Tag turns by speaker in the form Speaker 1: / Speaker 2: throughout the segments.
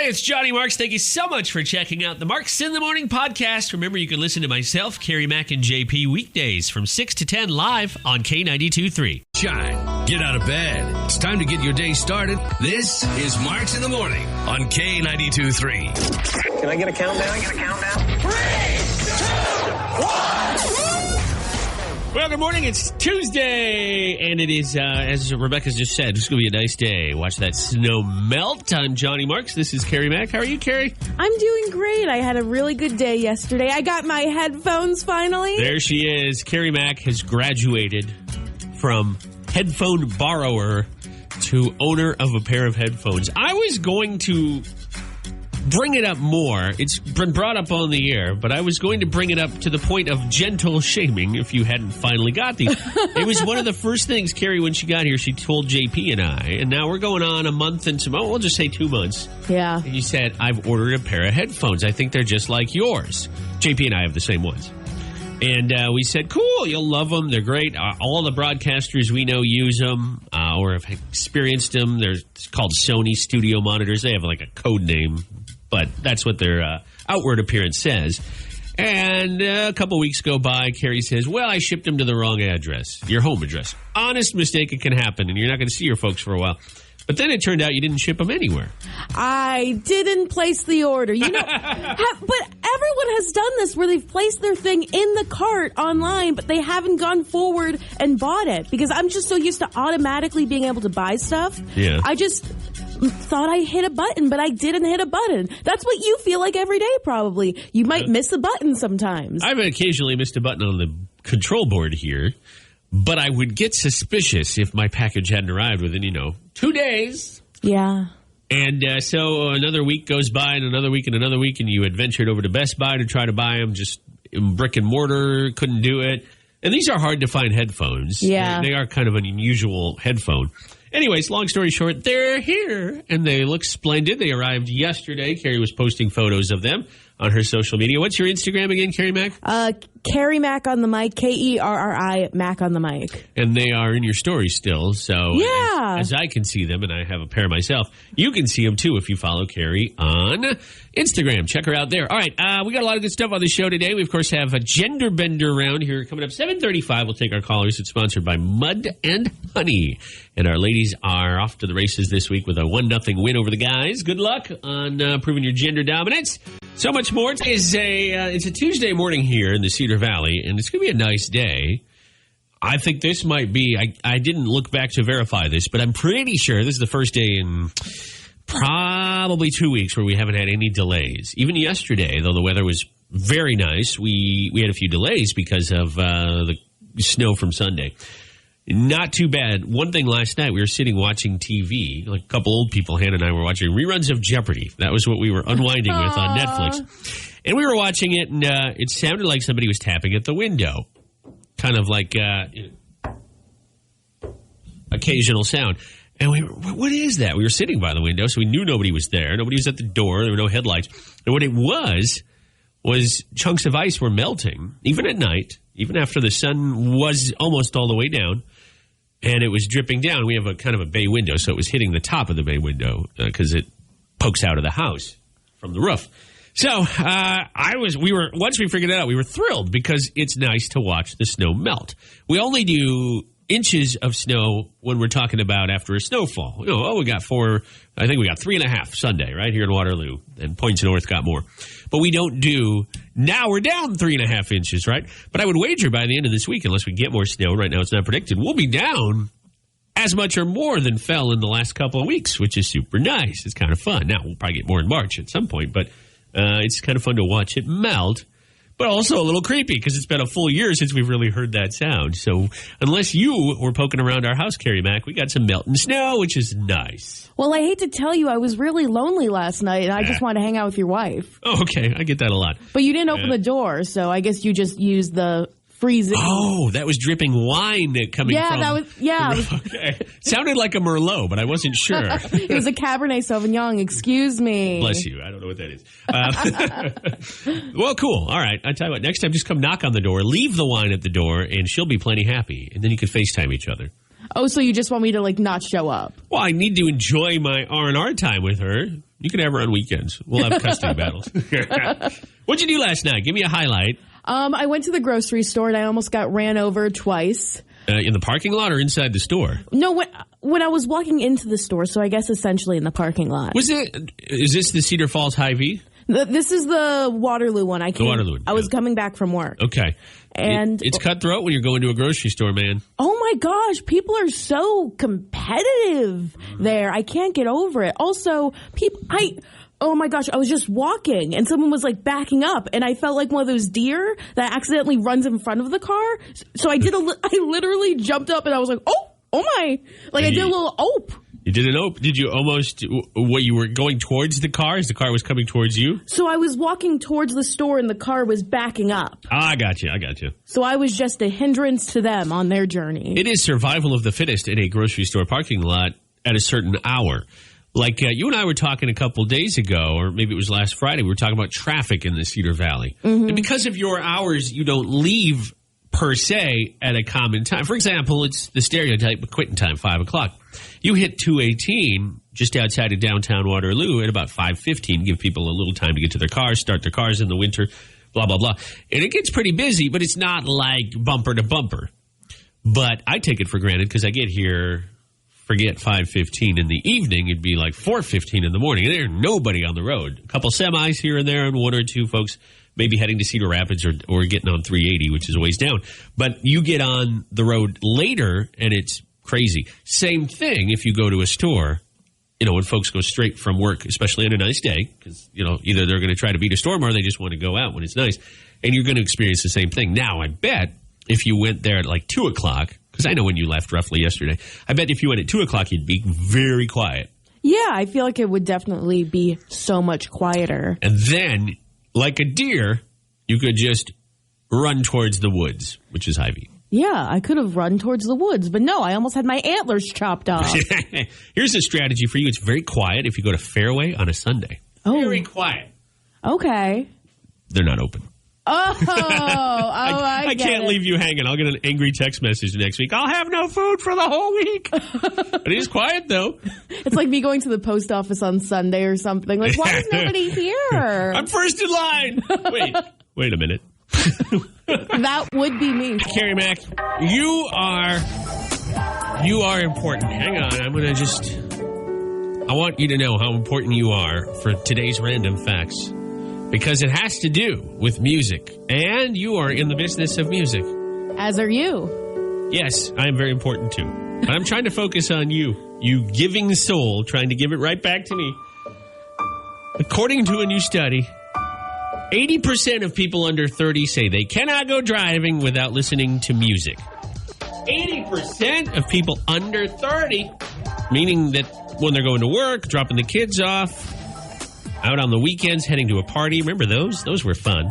Speaker 1: Hey, it's Johnny Marks. Thank you so much for checking out the Marks in the Morning podcast. Remember, you can listen to myself, Kerri, Mac, and JP weekdays from 6 to 10 live on K92.3.
Speaker 2: Shine. Get out of bed. It's time to get your day started. This is Marks in the Morning on K92.3.
Speaker 3: Can I get a countdown? 3, 2, 1.
Speaker 1: Well, good morning. It's Tuesday, and it is, as Rebecca's just said, it's going to be a nice day. Watch that snow melt. I'm Johnny Marks. This is Kerri Mac. How are you, Kerri?
Speaker 4: I'm doing great. I had a really good day yesterday. I got my headphones finally.
Speaker 1: There she is. Kerri Mac has graduated from headphone borrower to owner of a pair of headphones. I was going to bring it up more. It's been brought up on the air, but I was going to bring it up to the point of gentle shaming if you hadn't finally got these. It was one of the first things, Kerri, when she got here, she told JP and I, and now we're going on a month and some, we'll just say 2 months.
Speaker 4: Yeah.
Speaker 1: And you said, I've ordered a pair of headphones. I think they're just like yours. JP and I have the same ones. And we said, cool, you'll love them. They're great. All the broadcasters we know use them or have experienced them. They're called Sony Studio Monitors. They have like a code name, but that's what their outward appearance says. And a couple weeks go by, Kerri says, well, I shipped them to the wrong address, your home address. Honest mistake, it can happen, and you're not going to see your folks for a while. But then it turned out you didn't ship them anywhere.
Speaker 4: I didn't place the order. You know, but everyone has done this where they've placed their thing in the cart online, but they haven't gone forward and bought it. Because I'm just so used to automatically being able to buy stuff.
Speaker 1: Yeah.
Speaker 4: I just thought I hit a button, but I didn't hit a button. That's what you feel like every day, probably. You might miss a button sometimes.
Speaker 1: I've occasionally missed a button on the control board here. But I would get suspicious if my package hadn't arrived within, 2 days.
Speaker 4: Yeah.
Speaker 1: And so another week goes by and another week and another week, and you had ventured over to Best Buy to try to buy them, just in brick and mortar, couldn't do it. And these are hard to find headphones.
Speaker 4: Yeah.
Speaker 1: They are kind of an unusual headphone. Anyways, long story short, they're here, and they look splendid. They arrived yesterday. Kerri was posting photos of them on her social media. What's your Instagram again, Kerri Mac?
Speaker 4: Kerri Mac on the mic, Kerri Mac on the mic.
Speaker 1: And they are in your story still, so
Speaker 4: yeah.
Speaker 1: As I can see them, and I have a pair myself, you can see them too if you follow Kerri on Instagram. Check her out there. All right, we got a lot of good stuff on the show today. We, of course, have a gender bender round here coming up 7:35. We'll take our callers. It's sponsored by Mud and Honey. And our ladies are off to the races this week with a 1-0 win over the guys. Good luck on proving your gender dominance. So much more. It's a Tuesday morning here in the Cedar Valley, and it's going to be a nice day. I think this might be, I didn't look back to verify this, but I'm pretty sure this is the first day in probably 2 weeks where we haven't had any delays. Even yesterday, though the weather was very nice, we had a few delays because of the snow from Sunday. Not too bad. One thing last night, we were sitting watching TV, like a couple old people, Hannah and I were watching reruns of Jeopardy. That was what we were unwinding with on Netflix. And we were watching it, and it sounded like somebody was tapping at the window. Kind of like occasional sound. And we were, what is that? We were sitting by the window, so we knew nobody was there. Nobody was at the door. There were no headlights. And what it was chunks of ice were melting, even at night, even after the sun was almost all the way down. And it was dripping down. We have a kind of a bay window, so it was hitting the top of the bay window because it pokes out of the house from the roof. So once we figured it out, we were thrilled because it's nice to watch the snow melt. We only do inches of snow when we're talking about after a snowfall. We got 3.5 Sunday right here in Waterloo, and Points North got more. But we don't do, now we're down 3.5 inches, right? But I would wager by the end of this week, unless we get more snow, right now it's not predicted, we'll be down as much or more than fell in the last couple of weeks, which is super nice. It's kind of fun. Now, we'll probably get more in March at some point, but it's kind of fun to watch it melt. But also a little creepy because it's been a full year since we've really heard that sound. So unless you were poking around our house, Kerri Mac, we got some melting snow, which is nice.
Speaker 4: Well, I hate to tell you, I was really lonely last night, and I just wanted to hang out with your wife.
Speaker 1: Oh, okay. I get that a lot.
Speaker 4: But you didn't open the door, so I guess you just used the freezing.
Speaker 1: Oh, that was dripping wine coming from. Okay. Sounded like a Merlot, but I wasn't sure.
Speaker 4: It was a Cabernet Sauvignon. Excuse me.
Speaker 1: Bless you. I don't know what that is. Well, cool. All right. I tell you what, next time just come knock on the door, leave the wine at the door, and she'll be plenty happy. And then you can FaceTime each other.
Speaker 4: Oh, so you just want me to, not show up?
Speaker 1: Well, I need to enjoy my R&R time with her. You can have her on weekends. We'll have custody battles. What'd you do last night? Give me a highlight.
Speaker 4: I went to the grocery store and I almost got ran over twice.
Speaker 1: In the parking lot or inside the store?
Speaker 4: No, when I was walking into the store, so I guess essentially in the parking lot.
Speaker 1: Is this the Cedar Falls Hy-Vee?
Speaker 4: This is the Waterloo one.
Speaker 1: The Waterloo one.
Speaker 4: I was coming back from work.
Speaker 1: Okay.
Speaker 4: And
Speaker 1: it's cutthroat when you're going to a grocery store, man.
Speaker 4: Oh my gosh, people are so competitive there. I can't get over it. Also, oh my gosh, I was just walking and someone was like backing up and I felt like one of those deer that accidentally runs in front of the car. So I literally jumped up and I was like, oh my. Like I did a little ope.
Speaker 1: You did an ope. Did you almost, you were going towards the car as the car was coming towards you?
Speaker 4: So I was walking towards the store and the car was backing up.
Speaker 1: I got you.
Speaker 4: So I was just a hindrance to them on their journey.
Speaker 1: It is survival of the fittest in a grocery store parking lot at a certain hour. Like you and I were talking a couple days ago, or maybe it was last Friday, we were talking about traffic in the Cedar Valley. Mm-hmm. And because of your hours, you don't leave per se at a common time. For example, it's the stereotype quitting time, 5 o'clock. You hit 218 just outside of downtown Waterloo at about 5:15, give people a little time to get to their cars, start their cars in the winter, blah, blah, blah. And it gets pretty busy, but it's not like bumper to bumper. But I take it for granted because I get here, forget 5:15 in the evening, it'd be like 4:15 in the morning. And there's nobody on the road. A couple semis here and there and one or two folks maybe heading to Cedar Rapids or getting on 380, which is a ways down. But you get on the road later and it's crazy. Same thing if you go to a store, when folks go straight from work, especially on a nice day, because, either they're going to try to beat a storm or they just want to go out when it's nice. And you're going to experience the same thing. Now, I bet if you went there at like 2 o'clock, because I know when you left roughly yesterday, I bet if you went at 2 o'clock, you'd be very quiet.
Speaker 4: Yeah, I feel like it would definitely be so much quieter.
Speaker 1: And then, like a deer, you could just run towards the woods, which is Hy-Vee.
Speaker 4: Yeah, I could have run towards the woods, but no, I almost had my antlers chopped off.
Speaker 1: Here's a strategy for you. It's very quiet if you go to Fairway on a Sunday.
Speaker 4: Oh.
Speaker 1: Very quiet.
Speaker 4: Okay.
Speaker 1: They're not open.
Speaker 4: I
Speaker 1: can't leave you hanging. I'll get an angry text message next week. I'll have no food for the whole week. But it is quiet, though.
Speaker 4: It's like me going to the post office on Sunday or something. Like, why is nobody here?
Speaker 1: I'm first in line. Wait a minute.
Speaker 4: That would be me.
Speaker 1: Kerri Mack, you are important. Hang on. I want you to know how important you are for today's random facts. Because it has to do with music. And you are in the business of music.
Speaker 4: As are you.
Speaker 1: Yes, I am very important too. But I'm trying to focus on you. You giving soul, trying to give it right back to me. According to a new study, 80% of people under 30 say they cannot go driving without listening to music. 80% of people under 30, meaning that when they're going to work, dropping the kids off, out on the weekends, heading to a party. Remember those? Those were fun.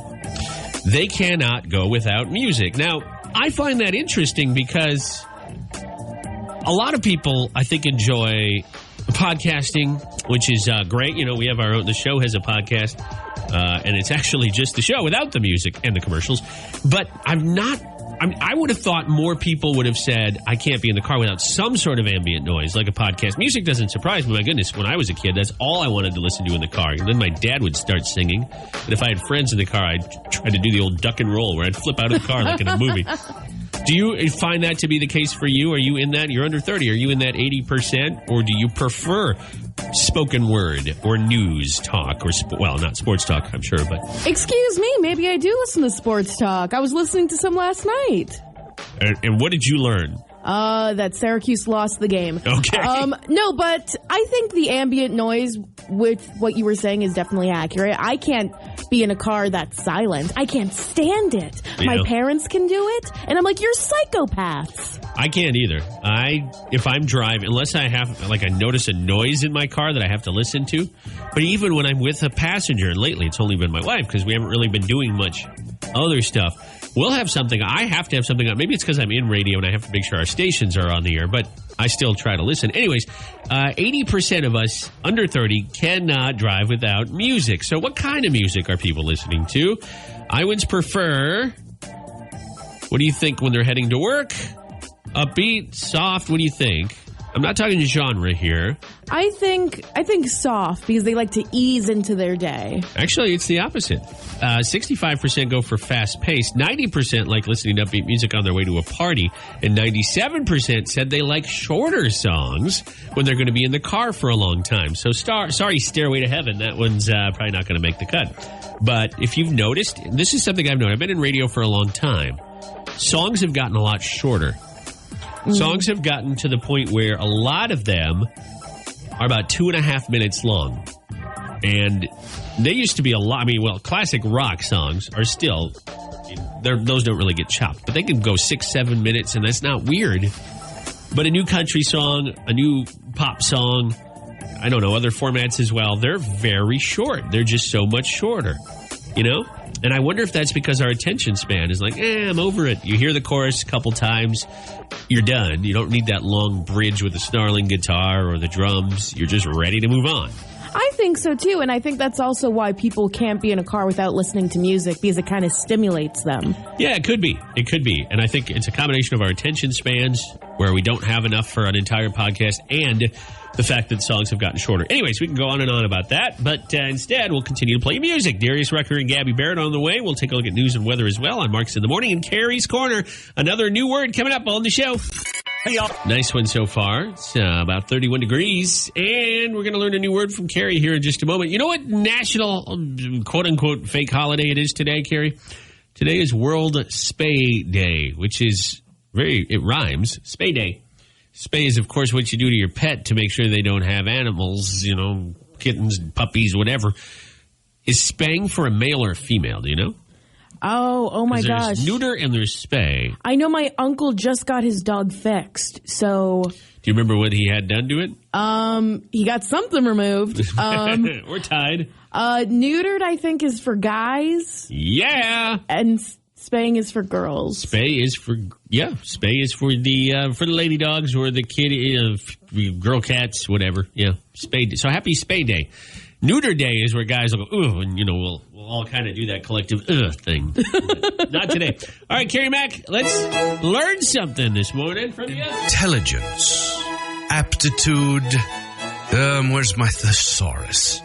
Speaker 1: They cannot go without music. Now, I find that interesting because a lot of people, I think, enjoy podcasting, which is great. We have our own, the show has a podcast, and it's actually just the show without the music and the commercials. But I would have thought more people would have said, I can't be in the car without some sort of ambient noise, like a podcast. Music doesn't surprise me. My goodness, when I was a kid, that's all I wanted to listen to in the car. And then my dad would start singing. And if I had friends in the car, I'd try to do the old duck and roll where I'd flip out of the car like in a movie. Do you find that to be the case for you? Are you in that? You're under 30. Are you in that 80%? Or do you prefer spoken word or news talk? Or not sports talk, I'm sure. But
Speaker 4: excuse me, maybe I do listen to sports talk. I was listening to some last night.
Speaker 1: And what did you learn?
Speaker 4: That Syracuse lost the game.
Speaker 1: Okay.
Speaker 4: No, but I think the ambient noise with what you were saying is definitely accurate. I can't be in a car that's silent. I can't stand it.
Speaker 1: Yeah.
Speaker 4: My parents can do it, and I'm like, you're psychopaths.
Speaker 1: I can't either. If I'm driving, unless I have, I notice a noise in my car that I have to listen to. But even when I'm with a passenger, and lately it's only been my wife because we haven't really been doing much other stuff, we'll have something. I have to have something on. Maybe it's because I'm in radio and I have to make sure our stations are on the air, but I still try to listen. Anyways, 80% of us under 30 cannot drive without music. So what kind of music are people listening to? Iowans prefer, what do you think when they're heading to work? Upbeat, soft, what do you think? I'm not talking genre here.
Speaker 4: I think soft, because they like to ease into their day.
Speaker 1: Actually, it's the opposite. 65% go for fast-paced. 90% like listening to upbeat music on their way to a party. And 97% said they like shorter songs when they're going to be in the car for a long time. So sorry, Stairway to Heaven. That one's probably not going to make the cut. But if you've noticed, this is something I've known. I've been in radio for a long time. Songs have gotten a lot shorter. Songs have gotten to the point where a lot of them are about 2.5 minutes long. And they used to be a lot. I mean, well, classic rock songs are still, those don't really get chopped. But they can go 6-7 minutes, and that's not weird. But a new country song, a new pop song, I don't know, other formats as well, they're very short. They're just so much shorter, you know? And I wonder if that's because our attention span is like, I'm over it. You hear the chorus a couple times, you're done. You don't need that long bridge with the snarling guitar or the drums. You're just ready to move on.
Speaker 4: I think so, too. And I think that's also why people can't be in a car without listening to music, because it kind of stimulates them.
Speaker 1: Yeah, it could be. It could be. And I think it's a combination of our attention spans, where we don't have enough for an entire podcast, and the fact that songs have gotten shorter. Anyways, we can go on and on about that, but instead, we'll continue to play music. Darius Rucker and Gabby Barrett on the way. We'll take a look at news and weather as well on Marks in the Morning. And Kerri's Corner, another new word coming up on the show. Hey, y'all. Nice one so far. It's about 31 degrees, and we're going to learn a new word from Kerri here in just a moment. You know what national, quote-unquote, fake holiday it is today, Kerri? Today is World Spay Day, which is it rhymes, Spay Day. Spay is, of course, what you do to your pet to make sure they don't have animals, you know, kittens, puppies, whatever. Is spaying for a male or a female, do you know?
Speaker 4: Oh my gosh.
Speaker 1: There's neuter and there's spay.
Speaker 4: I know my uncle just got his dog fixed, so...
Speaker 1: Do you remember what he had done to it?
Speaker 4: He got something removed.
Speaker 1: Or tied.
Speaker 4: Neutered, I think, is for guys.
Speaker 1: Yeah.
Speaker 4: And spaying is for girls.
Speaker 1: Spay is for the lady dogs or the kitty, girl cats, whatever. Yeah, Spay Day. So happy Spay Day. Neuter Day is where guys will go, ooh, and we'll all kind of do that collective thing. Not today. All right, Kerri Mack, let's learn something this morning from you.
Speaker 2: Intelligence, aptitude. Where's my thesaurus?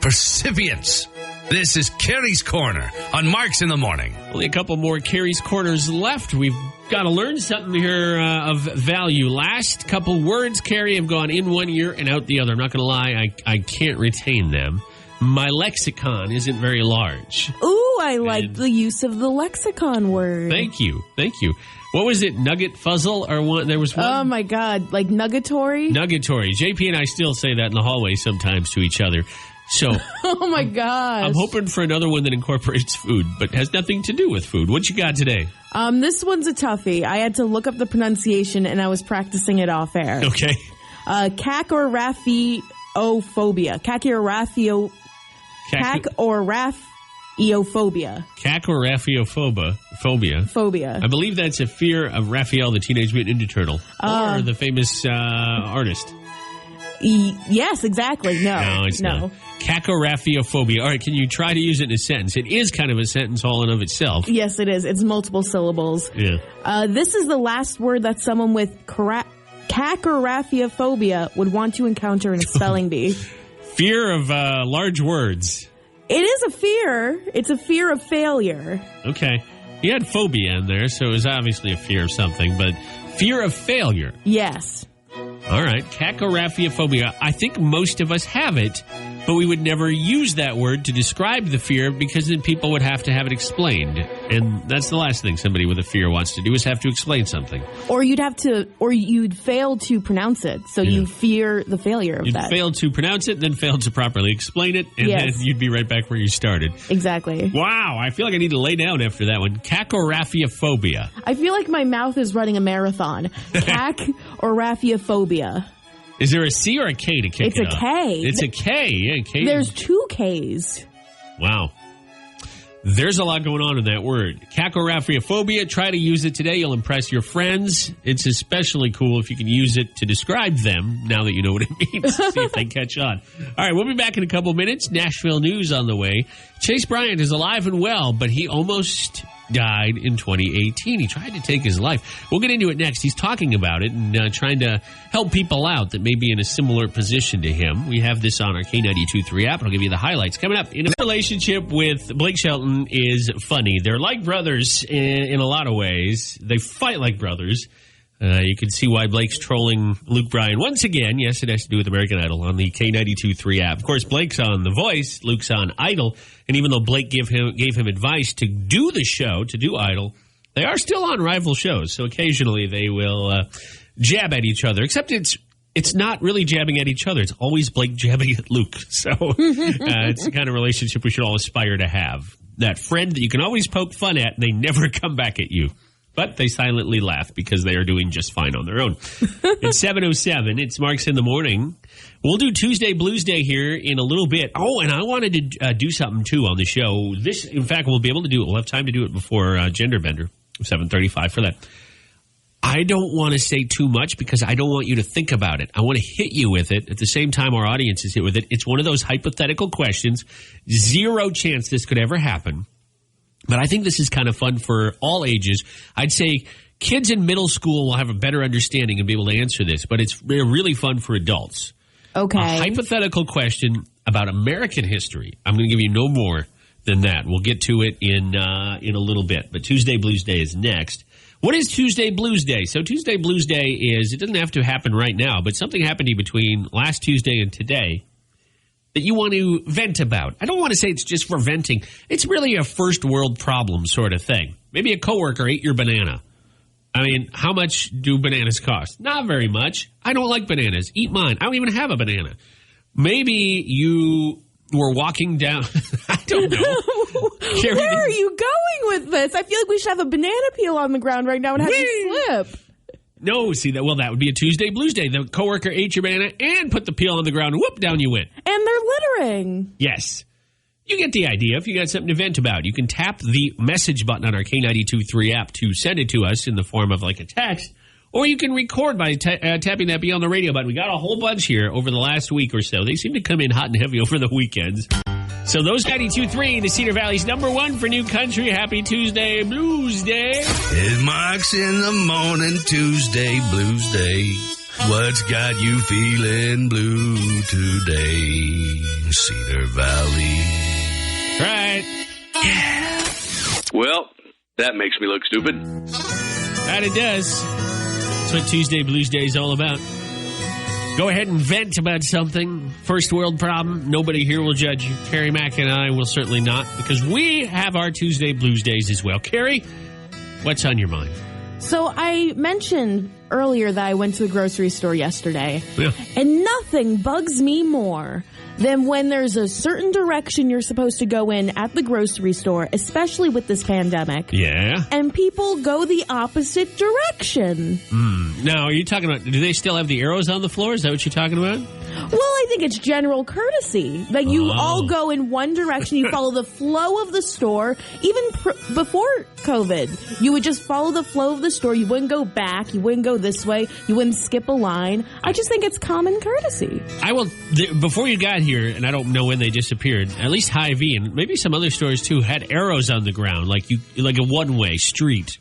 Speaker 2: Percipience. This is Kerri's Corner on Marks in the Morning.
Speaker 1: Only a couple more Kerri's Corners left. We've got to learn something here of value. Last couple words, Kerri, have gone in one ear and out the other. I'm not going to lie, I can't retain them. My lexicon isn't very large.
Speaker 4: Ooh, I like the use of the lexicon word.
Speaker 1: Thank you. What was it? Nugget fuzzle or one? There was one.
Speaker 4: Oh my God, like nuggetory?
Speaker 1: Nuggetory. JP and I still say that in the hallway sometimes to each other. So,
Speaker 4: oh my gosh.
Speaker 1: I'm hoping for another one that incorporates food, but has nothing to do with food. What you got today?
Speaker 4: This one's a toughie. I had to look up the pronunciation, and I was practicing it off air.
Speaker 1: Okay.
Speaker 4: Cacoraphiophobia. Cacoraphiophobia. Phobia.
Speaker 1: I believe that's a fear of Raphael, the Teenage Mutant Ninja Turtle, or the famous artist.
Speaker 4: Yes, exactly. No,
Speaker 1: it's not. Cacoraphiophobia. All right, can you try to use it in a sentence? It is kind of a sentence all in of itself.
Speaker 4: Yes, it is. It's multiple syllables.
Speaker 1: Yeah.
Speaker 4: This is the last word that someone with cacoraphiophobia would want to encounter in a spelling bee.
Speaker 1: Fear of large words.
Speaker 4: It is a fear. It's a fear of failure.
Speaker 1: Okay. You had phobia in there, so it was obviously a fear of something, but fear of failure.
Speaker 4: Yes.
Speaker 1: All right, cacoraphiophobia. I think most of us have it, but we would never use that word to describe the fear because then people would have to have it explained. And that's the last thing somebody with a fear wants to do is have to explain something.
Speaker 4: Or you'd fail to pronounce it, so you fear the failure of that.
Speaker 1: You'd fail to pronounce it, then fail to properly explain it, and then you'd be right back where you started.
Speaker 4: Exactly.
Speaker 1: Wow, I feel like I need to lay down after that one. Cacoraphiophobia.
Speaker 4: I feel like my mouth is running a marathon. Cacoraphiophobia.
Speaker 1: Is there a C or a K to kick it off?
Speaker 4: It's a K.
Speaker 1: It's a K. Yeah, K.
Speaker 4: There's 2 Ks.
Speaker 1: Wow. There's a lot going on in that word. Cacoraphiophobia. Try to use it today. You'll impress your friends. It's especially cool if you can use it to describe them now that you know what it means. See if they catch on. All right, we'll be back in a couple minutes. Nashville news on the way. Chase Bryant is alive and well, but he almost died in 2018. He tried to take his life. We'll get into it next. He's talking about it and trying to help people out that may be in a similar position to him. We have this on our K92.3 app, and I'll give you the highlights coming up. In a relationship with Blake Shelton is funny. They're like brothers in a lot of ways. They fight like brothers. You can see why Blake's trolling Luke Bryan once again. Yes, it has to do with American Idol on the K92.3 app. Of course, Blake's on The Voice, Luke's on Idol, and even though Blake gave him advice to do the show, to do Idol, they are still on rival shows. So occasionally they will jab at each other, except it's not really jabbing at each other. It's always Blake jabbing at Luke. So it's the kind of relationship we should all aspire to have. That friend that you can always poke fun at and they never come back at you. But they silently laugh because they are doing just fine on their own. It's 7:07. It's Mark's in the Morning. We'll do Tuesday Bluesday here in a little bit. Oh, and I wanted to do something, too, on the show. This, in fact, we'll be able to do it. We'll have time to do it before Gender Bender, 7:35 for that. I don't want to say too much because I don't want you to think about it. I want to hit you with it at the same time our audience is hit with it. It's one of those hypothetical questions. Zero chance this could ever happen. But I think this is kind of fun for all ages. I'd say kids in middle school will have a better understanding and be able to answer this, but it's really fun for adults.
Speaker 4: Okay.
Speaker 1: A hypothetical question about American history. I'm going to give you no more than that. We'll get to it in a little bit. But Tuesday Bluesday is next. What is Tuesday Bluesday? So Tuesday Bluesday is, it doesn't have to happen right now, but something happened to you between last Tuesday and today that you want to vent about. I don't want to say it's just for venting. It's really a first world problem sort of thing. Maybe a coworker ate your banana. I mean, how much do bananas cost? Not very much. I don't like bananas. Eat mine. I don't even have a banana. Maybe you were walking down. I don't know.
Speaker 4: Kerri, where are you going with this? I feel like we should have a banana peel on the ground right now and have you slip.
Speaker 1: No, see that. Well, that would be a Tuesday Bluesday. The coworker ate your banana and put the peel on the ground, and whoop, down you went.
Speaker 4: And they're littering.
Speaker 1: Yes. You get the idea. If you got something to vent about, you can tap the message button on our K92.3 app to send it to us in the form of like a text, or you can record by tapping that Beyond the Radio button. We got a whole bunch here over the last week or so. They seem to come in hot and heavy over the weekends. So those 92.3, the Cedar Valley's #1 for new country. Happy Tuesday Blues Day.
Speaker 2: It marks in the morning, Tuesday Blues Day. What's got you feeling blue today? Cedar Valley.
Speaker 1: Right.
Speaker 2: Yeah.
Speaker 5: Well, that makes me look stupid.
Speaker 1: That it does. That's what Tuesday Blues Day is all about. Go ahead and vent about something. First world problem. Nobody here will judge you. Kerri Mack and I will certainly not, because we have our Tuesday Blues Days as well. Kerri, what's on your mind?
Speaker 4: So I mentioned earlier that I went to the grocery store yesterday,
Speaker 1: Yeah.
Speaker 4: and nothing bugs me more than when there's a certain direction you're supposed to go in at the grocery store, especially with this pandemic.
Speaker 1: Yeah.
Speaker 4: And people go the opposite direction.
Speaker 1: Now, are you talking about, do they still have the arrows on the floor? Is that what you're talking about?
Speaker 4: Well, I think it's general courtesy that you all go in one direction. You follow the flow of the store. Even before COVID, you would just follow the flow of the store. You wouldn't go back. You wouldn't go this way. You wouldn't skip a line. I just think it's common courtesy.
Speaker 1: I will. Before you got here, and I don't know when they disappeared, at least Hy-Vee and maybe some other stores too had arrows on the ground, like a one-way street,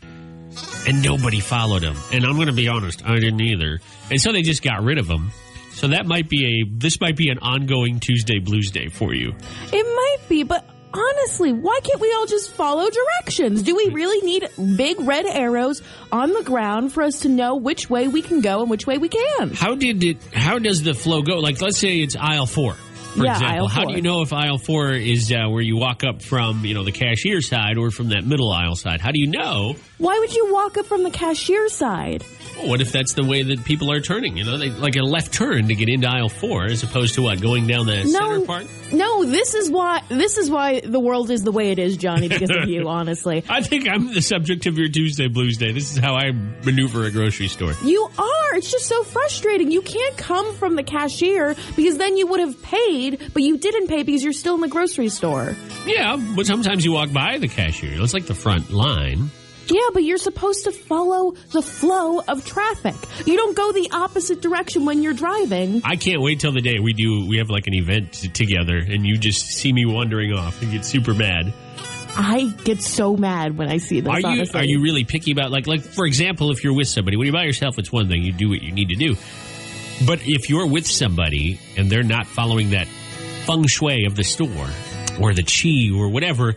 Speaker 1: and nobody followed them. And I'm going to be honest, I didn't either. And so they just got rid of them. So that might be this might be an ongoing Tuesday Blues Day for you.
Speaker 4: It might be, but honestly, why can't we all just follow directions? Do we really need big red arrows on the ground for us to know which way we can go and which way we can?
Speaker 1: How does the flow go? Like, let's say it's aisle 4. For example,
Speaker 4: aisle 4.
Speaker 1: How do you know if aisle 4 is where you walk up from, the cashier side or from that middle aisle side? How do you know?
Speaker 4: Why would you walk up from the cashier side?
Speaker 1: Well, what if that's the way that people are turning? They like a left turn to get into aisle 4 as opposed to what, going down the center part?
Speaker 4: No, this is why the world is the way it is, Johnny, because of you, honestly.
Speaker 1: I think I'm the subject of your Tuesday Blues Day. This is how I maneuver a grocery store.
Speaker 4: You are. It's just so frustrating. You can't come from the cashier because then you would have paid, but you didn't pay because you're still in the grocery store.
Speaker 1: Yeah, but sometimes you walk by the cashier. It's like the front line.
Speaker 4: Yeah, but you're supposed to follow the flow of traffic. You don't go the opposite direction when you're driving.
Speaker 1: I can't wait till the day we have like an event together and you just see me wandering off and get super mad.
Speaker 4: I get so mad when I see this. Honestly.
Speaker 1: Are you really picky about, like for example, if you're with somebody, when you're by yourself, it's one thing. You do what you need to do. But if you're with somebody and they're not following that feng shui of the store or the chi or whatever,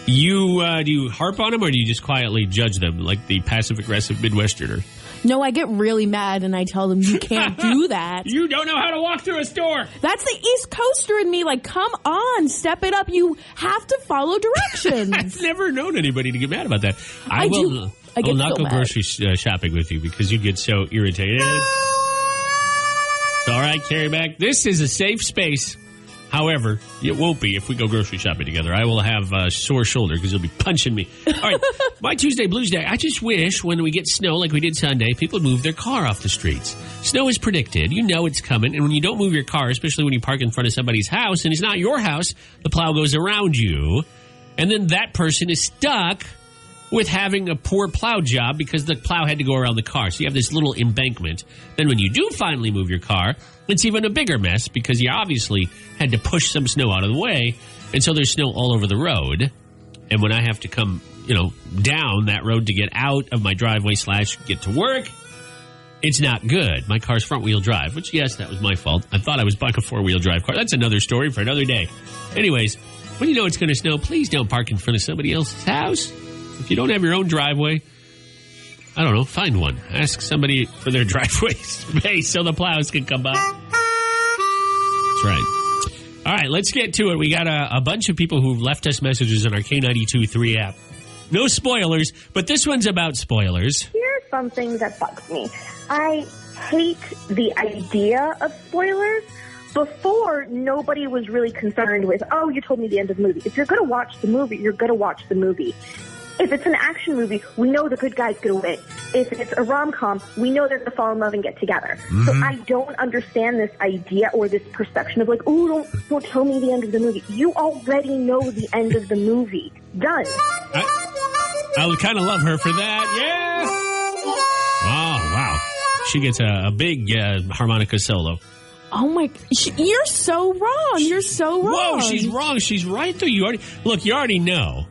Speaker 1: do you harp on them or do you just quietly judge them like the passive-aggressive Midwesterner?
Speaker 4: No, I get really mad and I tell them, you can't do that.
Speaker 1: You don't know how to walk through a store.
Speaker 4: That's the East Coaster in me. Like, come on, step it up. You have to follow directions.
Speaker 1: I've never known anybody to get mad about that. I will not go grocery shopping with you because you'd get so irritated. All right, Kerri back. This is a safe space. However, it won't be if we go grocery shopping together. I will have a sore shoulder because you'll be punching me. All right, my Tuesday Bluesday. I just wish when we get snow like we did Sunday, people would move their car off the streets. Snow is predicted. You know it's coming. And when you don't move your car, especially when you park in front of somebody's house and it's not your house, the plow goes around you. And then that person is stuck with having a poor plow job because the plow had to go around the car. So you have this little embankment. Then when you do finally move your car, it's even a bigger mess because you obviously had to push some snow out of the way. And so there's snow all over the road. And when I have to come, down that road to get out of my driveway / get to work, it's not good. My car's front wheel drive, which, yes, that was my fault. I thought I was buying a 4-wheel drive car. That's another story for another day. Anyways, when you know it's going to snow, please don't park in front of somebody else's house. If you don't have your own driveway, I don't know, find one. Ask somebody for their driveway space so the plows can come by. That's right. All right, let's get to it. We got a bunch of people who've left us messages on our K92.3 app. No spoilers, but this one's about spoilers.
Speaker 6: Here's something that bugs me. I hate the idea of spoilers. Before, nobody was really concerned with, oh, you told me the end of the movie. If you're going to watch the movie, you're going to watch the movie. If it's an action movie, we know the good guy's going to win. If it's a rom-com, we know they're going to fall in love and get together. Mm-hmm. So I don't understand this idea or this perception of like, oh, don't tell me the end of the movie. You already know the end of the movie. Done.
Speaker 1: I would kind of love her for that. Yeah. Oh, wow. She gets a big harmonica solo.
Speaker 4: Oh, my. You're so wrong. You're so wrong.
Speaker 1: Whoa, she's wrong. She's right, though. You already know.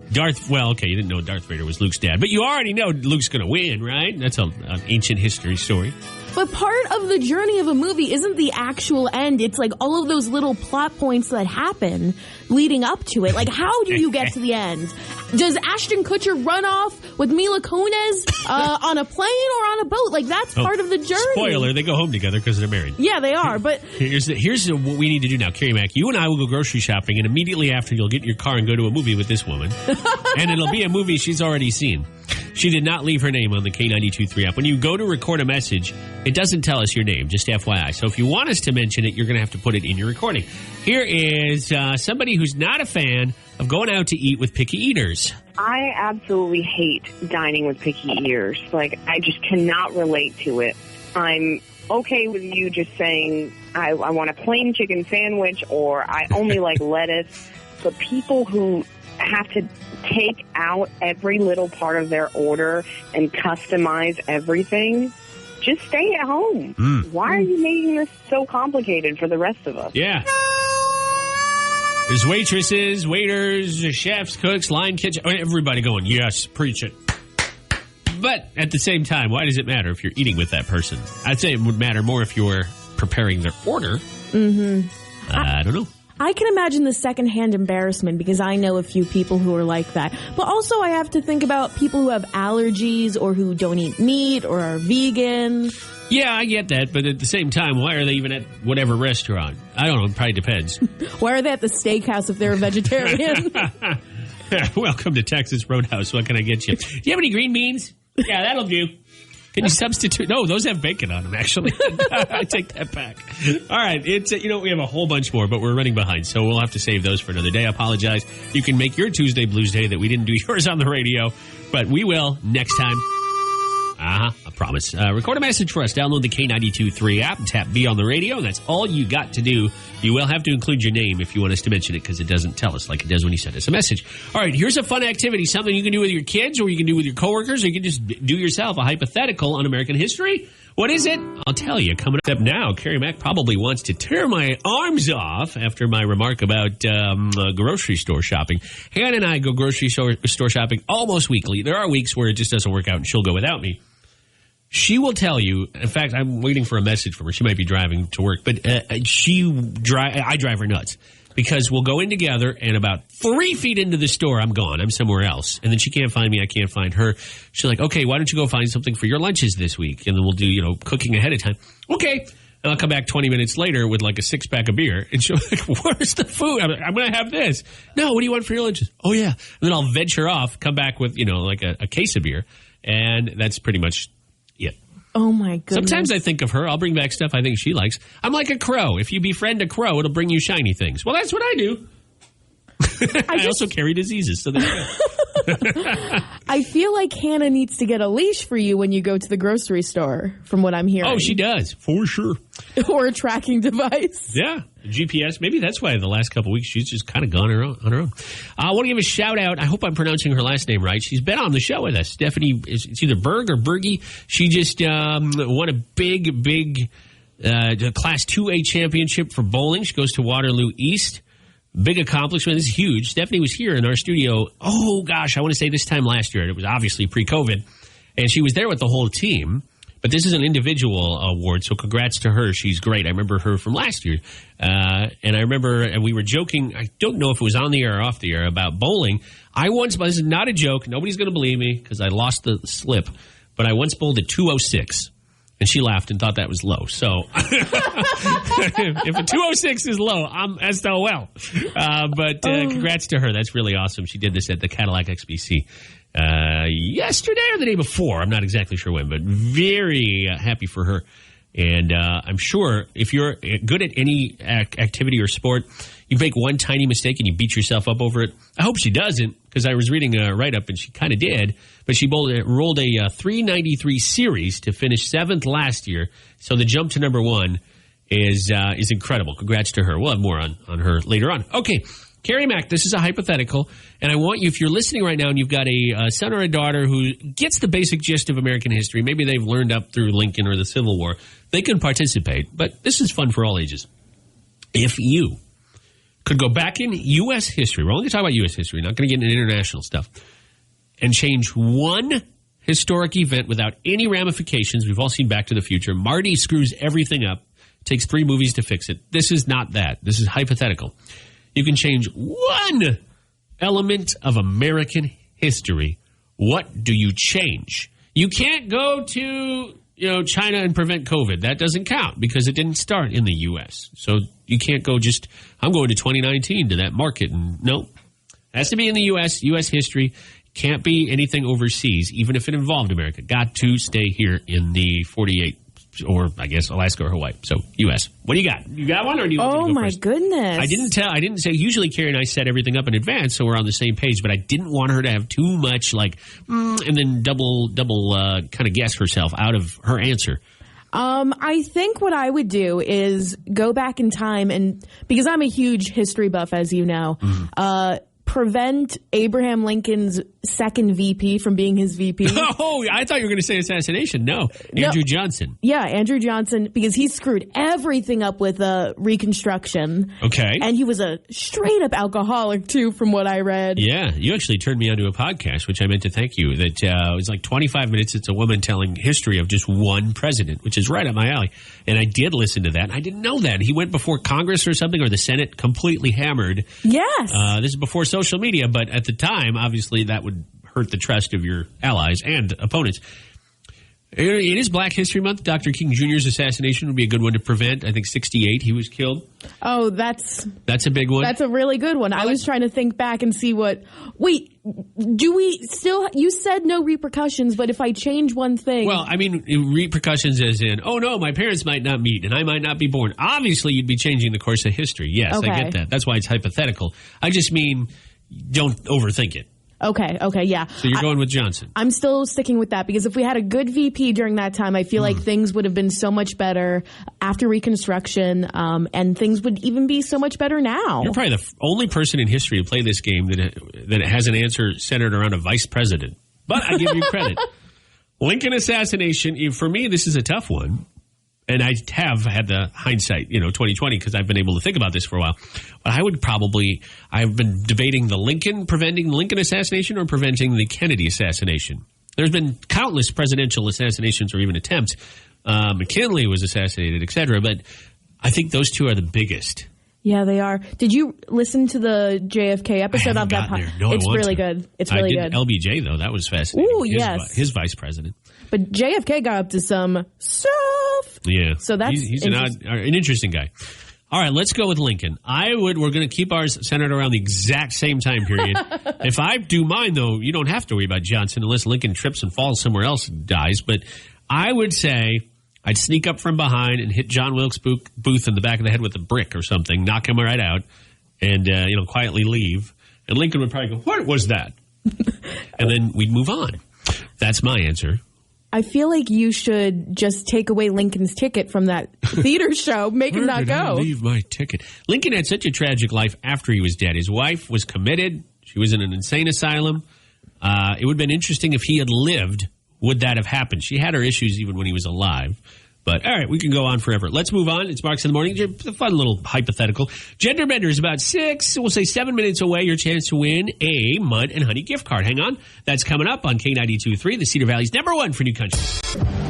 Speaker 1: You didn't know Darth Vader was Luke's dad, but you already know Luke's going to win, right? That's an ancient history story.
Speaker 4: But part of the journey of a movie isn't the actual end. It's like all of those little plot points that happen leading up to it. Like, how do you get to the end? Does Ashton Kutcher run off with Mila Kunis on a plane or on a boat? Like, that's part of the journey. Spoiler,
Speaker 1: they go home together because they're married.
Speaker 4: Yeah, they are. But
Speaker 1: here's what we need to do now. Kerri Mack, you and I will go grocery shopping, and immediately after you'll get in your car and go to a movie with this woman. And it'll be a movie she's already seen. She did not leave her name on the K92.3 app. When you go to record a message, it doesn't tell us your name, just FYI. So if you want us to mention it, you're going to have to put it in your recording. Here is somebody who's not a fan of going out to eat with picky eaters.
Speaker 7: I absolutely hate dining with picky eaters. Like, I just cannot relate to it. I'm okay with you just saying, I want a plain chicken sandwich or I only like lettuce. But people who have to take out every little part of their order and customize everything, just stay at home. Why are you making this so complicated for the rest of us?
Speaker 1: Yeah. There's waitresses, waiters, chefs, cooks, line kitchen, everybody going, yes, preach it. But at the same time, why does it matter if you're eating with that person? I'd say it would matter more if you were preparing their order. Mm-hmm. I don't know.
Speaker 4: I can imagine the secondhand embarrassment because I know a few people who are like that. But also I have to think about people who have allergies or who don't eat meat or are vegan.
Speaker 1: Yeah, I get that. But at the same time, why are they even at whatever restaurant? I don't know. It probably depends.
Speaker 4: Why are they at the steakhouse if they're a vegetarian?
Speaker 1: Welcome to Texas Roadhouse. What can I get you? Do you have any green beans? Yeah, that'll do. Can you substitute? No, those have bacon on them, actually. I take that back. All right. It's we have a whole bunch more, but we're running behind, so we'll have to save those for another day. I apologize. You can make your Tuesday Bluesday that we didn't do yours on the radio, but we will next time. I promise. Record a message for us. Download the K92.3 app and tap B on the radio, and that's all you got to do. You will have to include your name if you want us to mention it because it doesn't tell us like it does when you send us a message. All right, here's a fun activity, something you can do with your kids or you can do with your coworkers or you can just do yourself, a hypothetical on American history. What is it? I'll tell you. Coming up now, Kerri Mack probably wants to tear my arms off after my remark about grocery store shopping. Hannah and I go grocery store shopping almost weekly. There are weeks where it just doesn't work out and she'll go without me. She will tell you, in fact, I'm waiting for a message from her. She might be driving to work, but I drive her nuts. Because we'll go in together, and about 3 feet into the store, I'm gone. I'm somewhere else. And then she can't find me. I can't find her. She's like, okay, why don't you go find something for your lunches this week? And then we'll do, cooking ahead of time. Okay. And I'll come back 20 minutes later with like a 6-pack of beer. And she'll be like, where's the food? I'm going to have this. No, what do you want for your lunches? Oh, yeah. And then I'll venture off, come back with, like a case of beer. And that's pretty much it.
Speaker 4: Oh, my goodness.
Speaker 1: Sometimes I think of her. I'll bring back stuff I think she likes. I'm like a crow. If you befriend a crow, it'll bring you shiny things. Well, that's what I do. I also carry diseases. So there you go.
Speaker 4: I feel like Hannah needs to get a leash for you when you go to the grocery store, from what I'm hearing.
Speaker 1: Oh, she does, for sure.
Speaker 4: Or a tracking device.
Speaker 1: Yeah, GPS. Maybe that's why the last couple of weeks she's just kind of gone on her own. I want to give a shout out. I hope I'm pronouncing her last name right. She's been on the show with us. Stephanie, it's either Berg or Bergie. She just won a big Class 2A championship for bowling. She goes to Waterloo East. Big accomplishment. This is huge. Stephanie was here in our studio, I want to say this time last year. It was obviously pre-COVID. And she was there with the whole team. But this is an individual award, so congrats to her. She's great. I remember her from last year. And I remember, and we were joking, I don't know if it was on the air or off the air, about bowling. This is not a joke. Nobody's going to believe me because I lost the slip. But I once bowled at 206. And she laughed and thought that was low. So if a 206 is low, I'm SOL. But congrats to her. That's really awesome. She did this at the Cadillac XBC yesterday or the day before. I'm not exactly sure when, but very happy for her. And I'm sure if you're good at any activity or sport, you make one tiny mistake and you beat yourself up over it. I hope she doesn't, because I was reading a write-up and she kind of did. But she rolled a 393 series to finish 7th last year. So the jump to number 1 is incredible. Congrats to her. We'll have more on her later on. Okay, Kerri Mack, this is a hypothetical. And I want you, if you're listening right now and you've got a son or a daughter who gets the basic gist of American history, maybe they've learned up through Lincoln or the Civil War, they can participate. But this is fun for all ages. If you could go back in U.S. history, we're only going to talk about U.S. history, not going to get into international stuff, and change one historic event without any ramifications. We've all seen Back to the Future. Marty screws everything up. Takes 3 movies to fix it. This is not that. This is hypothetical. You can change one element of American history. What do you change? You can't go to China and prevent COVID. That doesn't count because it didn't start in the U.S. So you can't go I'm going to 2019 to that market. And no, it has to be in the U.S. U.S. history. Can't be anything overseas, even if it involved America. Got to stay here in the 48, or I guess Alaska or Hawaii. So U.S. What do you got? You got one, or do you want me to go
Speaker 4: my
Speaker 1: first?
Speaker 4: Goodness.
Speaker 1: I didn't say. Usually Kerri and I set everything up in advance, so we're on the same page. But I didn't want her to have too much and then double kind of guess herself out of her answer.
Speaker 4: I think what I would do is go back in time, and because I'm a huge history buff, as you know, prevent Abraham Lincoln's second VP from being his VP.
Speaker 1: Oh, I thought you were going to say assassination. No, Andrew Johnson.
Speaker 4: Yeah, Andrew Johnson, because he screwed everything up with Reconstruction.
Speaker 1: Okay.
Speaker 4: And he was a straight-up alcoholic, too, from what I read.
Speaker 1: Yeah, you actually turned me onto a podcast, which I meant to thank you. That it was like 25 minutes. It's a woman telling history of just one president, which is right up my alley. And I did listen to that. I didn't know that. He went before Congress or something, or the Senate, completely hammered.
Speaker 4: Yes.
Speaker 1: This is before social media, but at the time, obviously, that would hurt the trust of your allies and opponents. It is Black History Month. Dr. King Jr.'s assassination would be a good one to prevent. I think 1968 he was killed.
Speaker 4: Oh, that's
Speaker 1: a big one.
Speaker 4: That's a really good one. I was trying to think back and see wait, do we still, you said no repercussions, but if I change one thing.
Speaker 1: Well, I mean, repercussions as in, oh no, my parents might not meet and I might not be born. Obviously, you'd be changing the course of history. Yes, okay. I get that. That's why it's hypothetical. I just mean, don't overthink it.
Speaker 4: Okay, yeah.
Speaker 1: So you're going with Johnson.
Speaker 4: I'm still sticking with that because if we had a good VP during that time, I feel like things would have been so much better after Reconstruction, and things would even be so much better now.
Speaker 1: You're probably the only person in history to play this game that has an answer centered around a vice president. But I give you credit. Lincoln assassination, for me, this is a tough one. And I have had the hindsight, 2020, because I've been able to think about this for a while. But I've been debating preventing the Lincoln assassination or preventing the Kennedy assassination. There's been countless presidential assassinations or even attempts. McKinley was assassinated, et cetera. But I think those two are the biggest.
Speaker 4: Yeah, they are. Did you listen to the JFK episode of that podcast?
Speaker 1: No,
Speaker 4: it's really good. It's really good.
Speaker 1: LBJ, though, that was fascinating.
Speaker 4: Ooh, yes.
Speaker 1: His vice president.
Speaker 4: But JFK got up to some stuff.
Speaker 1: Yeah.
Speaker 4: So that's
Speaker 1: he's an interesting guy. All right, let's go with Lincoln. We're going to keep ours centered around the exact same time period. If I do mine, though, you don't have to worry about Johnson unless Lincoln trips and falls somewhere else and dies. But I would say I'd sneak up from behind and hit John Wilkes Booth in the back of the head with a brick or something, knock him right out, and quietly leave. And Lincoln would probably go, "What was that?" And then we'd move on. That's my answer.
Speaker 4: I feel like you should just take away Lincoln's ticket from that theater show, make him not go.
Speaker 1: I leave my ticket? Lincoln had such a tragic life after he was dead. His wife was committed. She was in an insane asylum. It would have been interesting if he had lived. Would that have happened? She had her issues even when he was alive. But, all right, we can go on forever. Let's move on. It's Marks in the Morning. A fun little hypothetical. Gender Bender is about 7 minutes away. Your chance to win a Mud and Honey gift card. Hang on. That's coming up on K92.3, the Cedar Valley's #1 for new country.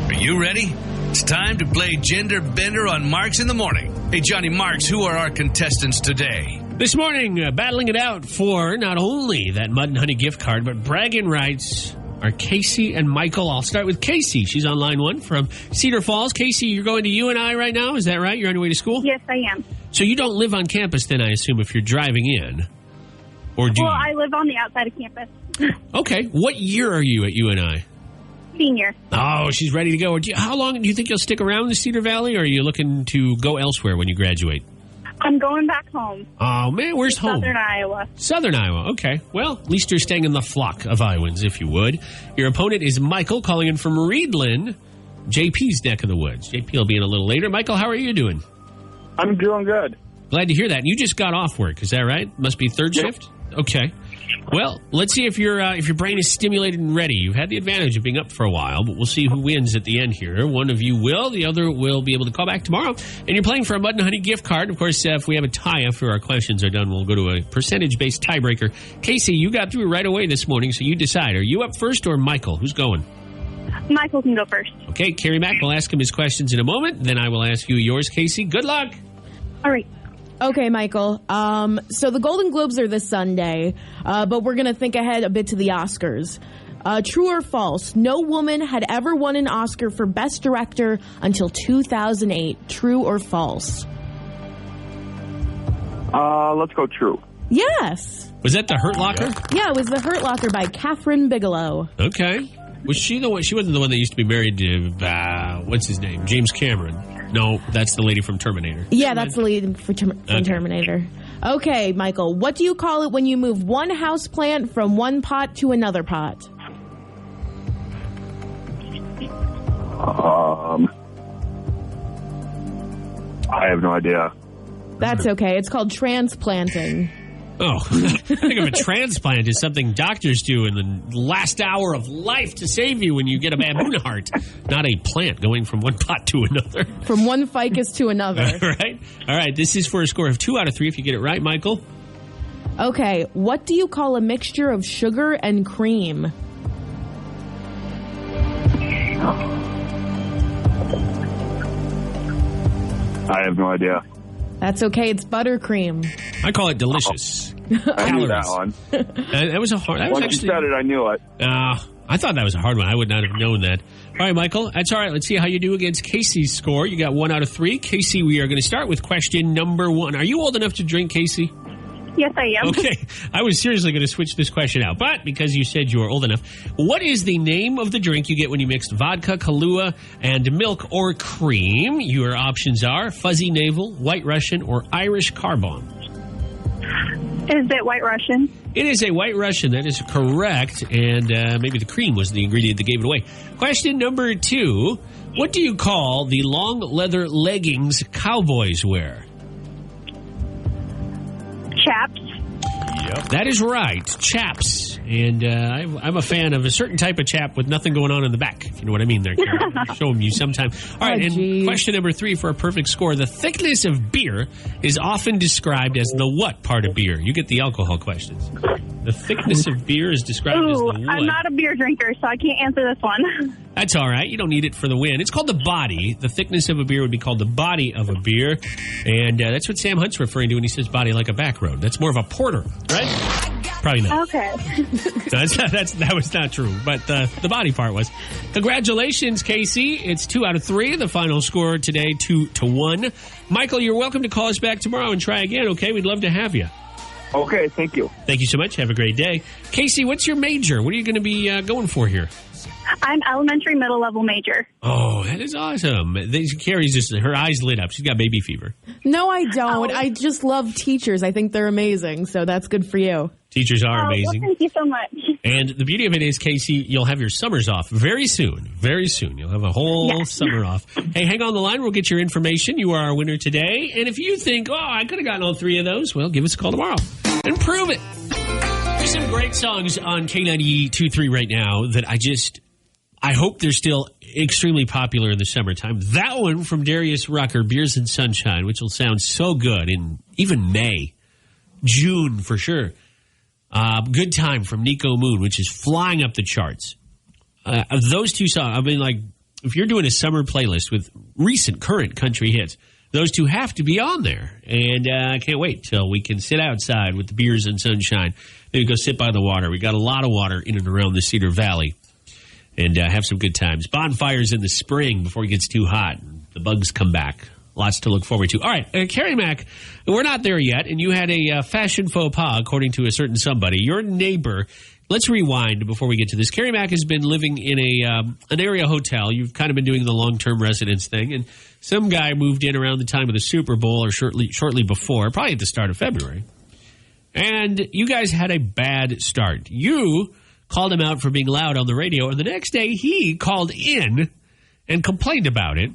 Speaker 2: Are you ready? It's time to play Gender Bender on Marks in the Morning. Hey, Johnny Marks, who are our contestants today?
Speaker 1: This morning, battling it out for not only that Mud and Honey gift card, but bragging rights are Casey and Michael. I'll start with Casey. She's on line 1 from Cedar Falls. Casey, you're going to UNI right now. Is that right? You're on your way to school?
Speaker 6: Yes, I am.
Speaker 1: So you don't live on campus then, I assume, if you're driving in? Or do you?
Speaker 6: I live on the outside of campus.
Speaker 1: Okay. What year are you at UNI?
Speaker 6: Senior.
Speaker 1: Oh, she's ready to go. How long do you think you'll stick around in the Cedar Valley, or are you looking to go elsewhere when you graduate?
Speaker 6: I'm going back home.
Speaker 1: Oh, man, where's home?
Speaker 6: Southern Iowa.
Speaker 1: Southern Iowa, okay. Well, at least you're staying in the flock of Iowans, if you would. Your opponent is Michael, calling in from Reedland, JP's neck of the woods. JP will be in a little later. Michael, how are you doing?
Speaker 8: I'm doing good.
Speaker 1: Glad to hear that. You just got off work, is that right? Must be third shift? Okay. Well, let's see if your brain is stimulated and ready. You've had the advantage of being up for a while, but we'll see who wins at the end here. One of you will. The other will be able to call back tomorrow. And you're playing for a Mud and Honey gift card. Of course, if we have a tie after our questions are done, we'll go to a percentage-based tiebreaker. Casey, you got through right away this morning, so you decide. Are you up first or Michael? Who's going?
Speaker 6: Michael can go first.
Speaker 1: Okay, Kerri Mack will ask him his questions in a moment. Then I will ask you yours, Casey. Good luck.
Speaker 6: All right.
Speaker 4: Okay, Michael. So the Golden Globes are this Sunday, but we're going to think ahead a bit to the Oscars. True or false? No woman had ever won an Oscar for Best Director until 2008. True or false?
Speaker 8: Let's go true.
Speaker 4: Yes.
Speaker 1: Was that The Hurt Locker?
Speaker 4: Yeah, it was The Hurt Locker by Catherine Bigelow.
Speaker 1: Okay. Was she the one? She wasn't the one that used to be married to, what's his name? James Cameron. No, that's the lady from Terminator.
Speaker 4: Yeah, that's the lady from Terminator. Okay, Michael, what do you call it when you move one house plant from one pot to another pot?
Speaker 8: I have no idea.
Speaker 4: That's okay. It's called transplanting.
Speaker 1: Oh, I think of a transplant as something doctors do in the last hour of life to save you when you get a baboon heart, not a plant going from one pot to another.
Speaker 4: From one ficus to another.
Speaker 1: Right? All right, this is for a score of 2 out of 3 if you get it right, Michael.
Speaker 4: Okay, what do you call a mixture of sugar and cream?
Speaker 8: I have no idea.
Speaker 4: That's okay. It's buttercream.
Speaker 1: I call it delicious.
Speaker 8: I knew that one.
Speaker 1: That was a hard. That was
Speaker 8: Once
Speaker 1: actually,
Speaker 8: you said it, I knew it.
Speaker 1: I thought that was a hard one. I would not have known that. All right, Michael. That's all right. Let's see how you do against Casey's score. You got 1 out of 3. Casey, we are going to start with question number 1. Are you old enough to drink, Casey?
Speaker 6: Yes, I am.
Speaker 1: Okay. I was seriously going to switch this question out, but because you said you were old enough, what is the name of the drink you get when you mix vodka, Kahlua, and milk or cream? Your options are Fuzzy Navel, White Russian, or Irish Car Bomb.
Speaker 6: Is it White Russian?
Speaker 1: It is a White Russian. That is correct. And maybe the cream was the ingredient that gave it away. Question number 2. What do you call the long leather leggings cowboys wear?
Speaker 6: Chaps.
Speaker 1: Yep. That is right. Chaps. And I'm a fan of a certain type of chap with nothing going on in the back, if you know what I mean there, Kerri. I'll show them you sometime. All right, and question number 3 for a perfect score. The thickness of beer is often described as the what part of beer? You get the alcohol questions. The thickness of beer is described as the what?
Speaker 9: I'm not a beer drinker, so I can't answer this one.
Speaker 1: That's all right. You don't need it for the win. It's called the body. The thickness of a beer would be called the body of a beer. And that's what Sam Hunt's referring to when he says body like a back road. That's more of a porter, right? Probably not.
Speaker 9: Okay.
Speaker 1: That was not true, but the body part was. Congratulations, Casey. It's 2 out of 3. The final score today, 2-1. Michael, you're welcome to call us back tomorrow and try again, okay? We'd love to have you.
Speaker 8: Okay, thank you.
Speaker 1: Thank you so much. Have a great day. Casey, what's your major? What are you going to be going for here?
Speaker 9: I'm elementary middle level major.
Speaker 1: Oh, that is awesome. Kerri's just, her eyes lit up. She's got baby fever.
Speaker 4: No, I don't. I just love teachers. I think they're amazing, so that's good for you.
Speaker 1: Teachers are amazing.
Speaker 9: Well, thank you so much.
Speaker 1: And the beauty of it is, Casey, you'll have your summers off very soon. Very soon. You'll have a whole summer off. Hey, hang on the line. We'll get your information. You are our winner today. And if you think, I could have gotten all 3 of those, well, give us a call tomorrow and prove it. There's some great songs on K92.3 right now that I hope they're still extremely popular in the summertime. That one from Darius Rucker, Beers and Sunshine, which will sound so good in even May, June for sure. Good Time from Nico Moon, which is flying up the charts. Those 2 songs, I mean, like, if you're doing a summer playlist with recent, current country hits, those 2 have to be on there. And I can't wait till we can sit outside with the Beers and Sunshine. Maybe go sit by the water. We got a lot of water in and around the Cedar Valley. And have some good times. Bonfires in the spring before it gets too hot. The bugs come back. Lots to look forward to. All right, Kerri Mack, we're not there yet, and you had a fashion faux pas, according to a certain somebody. Your neighbor, let's rewind before we get to this. Kerri Mack has been living in an area hotel. You've kind of been doing the long-term residence thing, and some guy moved in around the time of the Super Bowl or shortly before, probably at the start of February. And you guys had a bad start. You called him out for being loud on the radio, and the next day he called in and complained about it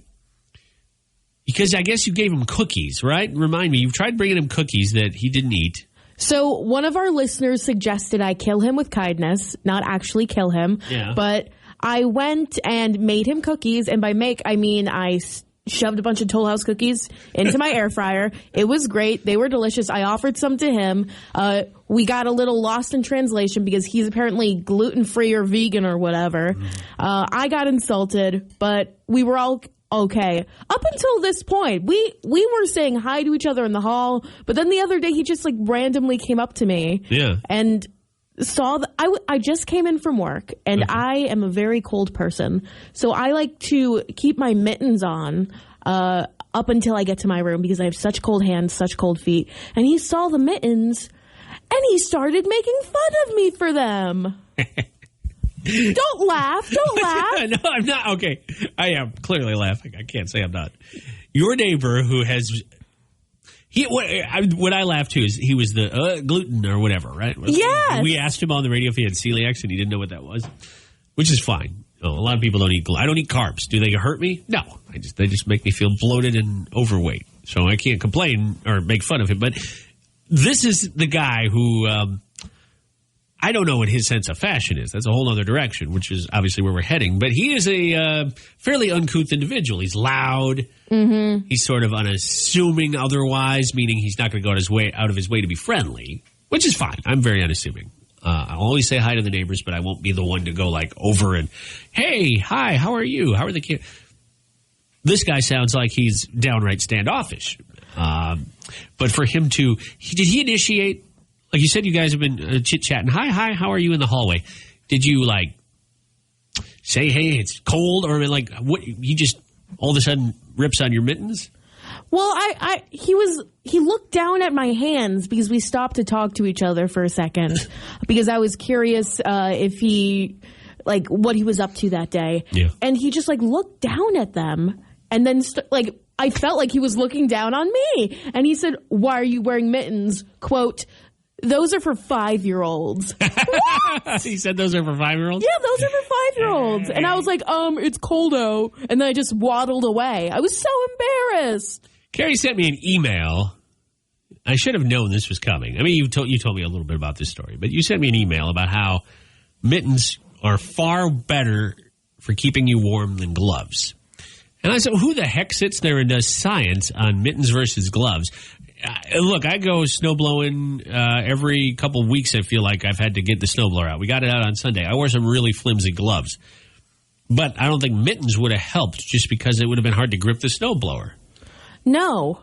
Speaker 1: because I guess you gave him cookies, right? Remind me, you tried bringing him cookies that he didn't eat.
Speaker 4: So one of our listeners suggested I kill him with kindness, not actually kill him, but I went and made him cookies, and by make, I mean I shoved a bunch of Toll House cookies into my air fryer. It was great. They were delicious. I offered some to him. We got a little lost in translation because he's apparently gluten-free or vegan or whatever. I got insulted, but we were all okay. Up until this point, we were saying hi to each other in the hall, but then the other day he just like randomly came up to me and saw that I just came in from work, and I am a very cold person, so I like to keep my mittens on up until I get to my room because I have such cold hands, such cold feet. And he saw the mittens, and he started making fun of me for them. Don't laugh.
Speaker 1: No, I'm not. Okay, I am clearly laughing. I can't say I'm not. Your neighbor who has... What I laughed to is he was the gluten or whatever, right?
Speaker 4: Yes.
Speaker 1: We asked him on the radio if he had celiac, and he didn't know what that was, which is fine. A lot of people don't eat gluten. I don't eat carbs. Do they hurt me? No. They just make me feel bloated and overweight. So I can't complain or make fun of him. But this is the guy who I don't know what his sense of fashion is. That's a whole other direction, which is obviously where we're heading. But he is a fairly uncouth individual. He's loud. Mm-hmm. He's sort of unassuming otherwise, meaning he's not going to go out of his way to be friendly, which is fine. I'm very unassuming. I'll always say hi to the neighbors, but I won't be the one to go like over and, hey, hi, how are you? How are the kids? This guy sounds like he's downright standoffish. But for him to, did he initiate? Like you said, you guys have been chit-chatting. Hi, how are you in the hallway? Did you, like, say, hey, it's cold? Or, like, what? He just all of a sudden rips on your mittens?
Speaker 4: Well, he looked down at my hands because we stopped to talk to each other for a second because I was curious if he, like, what he was up to that day. Yeah. And he just, like, looked down at them and then, I felt like he was looking down on me. And he said, why are you wearing mittens? Quote, those are for 5-year-olds. What?
Speaker 1: He said those are for 5-year-olds?
Speaker 4: Yeah, those are for 5-year-olds. And I was like, it's coldo. And then I just waddled away. I was so embarrassed.
Speaker 1: Kerri sent me an email. I should have known this was coming. I mean, you told me a little bit about this story, but you sent me an email about how mittens are far better for keeping you warm than gloves. And I said, well, who the heck sits there and does science on mittens versus gloves? Look, I go snowblowing every couple of weeks. I feel like I've had to get the snowblower out. We got it out on Sunday. I wore some really flimsy gloves. But I don't think mittens would have helped just because it would have been hard to grip the snowblower.
Speaker 4: No.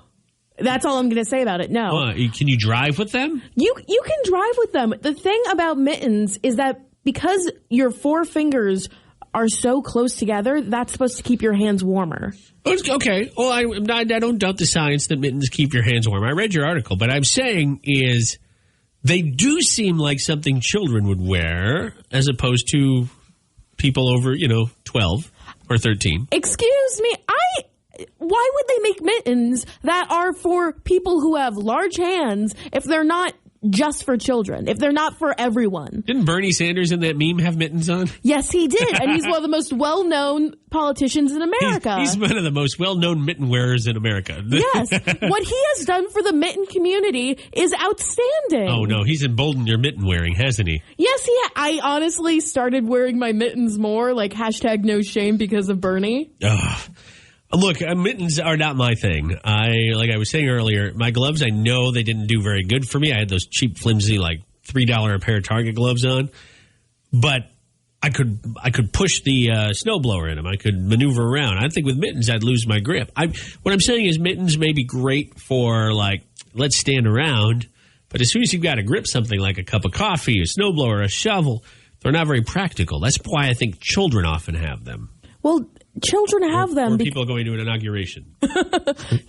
Speaker 4: That's all I'm going to say about it. No.
Speaker 1: Can you drive with them?
Speaker 4: You can drive with them. The thing about mittens is that because your four fingers are so close together, that's supposed to keep your hands warmer.
Speaker 1: Okay. Well, I don't doubt the science that mittens keep your hands warm. I read your article, but I'm saying is they do seem like something children would wear as opposed to people over, 12 or 13.
Speaker 4: Excuse me. Why would they make mittens that are for people who have large hands if they're not just for children, if they're not for everyone?
Speaker 1: Didn't Bernie Sanders in that meme have mittens on?
Speaker 4: Yes, he did. And he's one of the most well-known politicians in America.
Speaker 1: He's one of the most well-known mitten wearers in America.
Speaker 4: Yes. What he has done for the mitten community is outstanding.
Speaker 1: Oh, no. He's emboldened your mitten wearing, hasn't he?
Speaker 4: Yes, I honestly started wearing my mittens more, like #no shame because of Bernie.
Speaker 1: Ugh. Look, mittens are not my thing. Like I was saying earlier, my gloves, I know they didn't do very good for me. I had those cheap, flimsy, like $3 a pair of Target gloves on. But I could push the snowblower in them. I could maneuver around. I think with mittens, I'd lose my grip. What I'm saying is mittens may be great for, like, let's stand around. But as soon as you've got to grip something like a cup of coffee, a snowblower, a shovel, they're not very practical. That's why I think children often have them.
Speaker 4: Well, children have them.
Speaker 1: Or people going to an inauguration.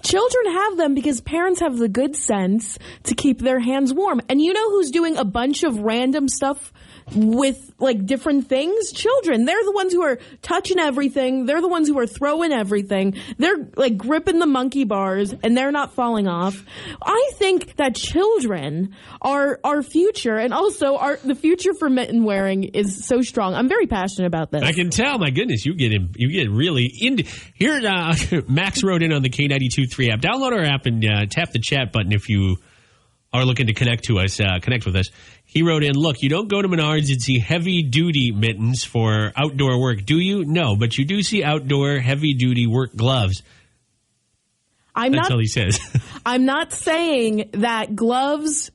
Speaker 4: Children have them because parents have the good sense to keep their hands warm. And you know who's doing a bunch of random stuff with, like, different things? Children. They're the ones who are touching everything. They're the ones who are throwing everything. They're, like, gripping the monkey bars, and they're not falling off. I think that children are our future, and also the future for mitten wearing is so strong. I'm very passionate about this.
Speaker 1: I can tell. My goodness, you get really into here. Max wrote in on the K92.3 app. Download our app and tap the chat button if you are looking to connect with us. He wrote in, look, you don't go to Menards and see heavy-duty mittens for outdoor work, do you? No, but you do see outdoor heavy-duty work gloves. That's all he says.
Speaker 4: I'm not saying that gloves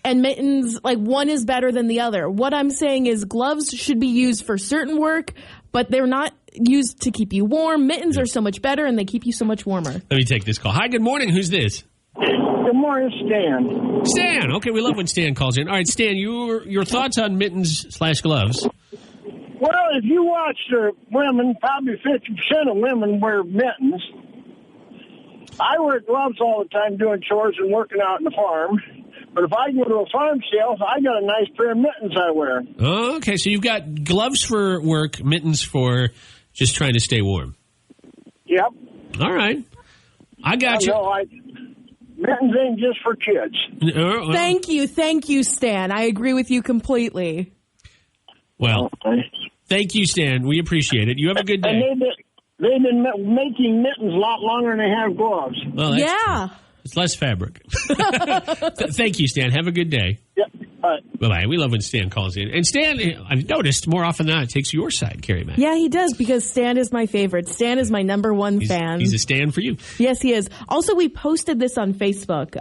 Speaker 4: and mittens, like, one is better than the other. What I'm saying is gloves should be used for certain work, but they're not used to keep you warm. Mittens are so much better, and they keep you so much warmer.
Speaker 1: Let me take this call. Hi, good morning. Who's this?
Speaker 10: Good morning, Stan.
Speaker 1: Stan. Okay, we love when Stan calls in. All right, Stan, your thoughts on mittens/gloves?
Speaker 10: Well, if you watch the women, probably 50% of women wear mittens. I wear gloves all the time doing chores and working out in the farm. But if I go to a farm sale, I got a nice pair of mittens I wear.
Speaker 1: Oh, okay, so you've got gloves for work, mittens for just trying to stay warm.
Speaker 10: Yep.
Speaker 1: All right. I got you.
Speaker 10: Mittens ain't just for kids.
Speaker 4: Thank you, Stan. I agree with you completely.
Speaker 1: Well, thank you, Stan. We appreciate it. You have a good day.
Speaker 10: And they've been making mittens a lot longer than they have gloves.
Speaker 1: Well,
Speaker 4: yeah.
Speaker 1: It's less fabric. Thank you, Stan. Have a good day.
Speaker 10: Yep.
Speaker 1: Bye-bye. We love when Stan calls in. And Stan, I've noticed more often than not, takes your side, Kerri, man.
Speaker 4: Yeah, he does, because Stan is my favorite. Stan is my number one fan.
Speaker 1: He's a Stan for you.
Speaker 4: Yes, he is. Also, we posted this on Facebook,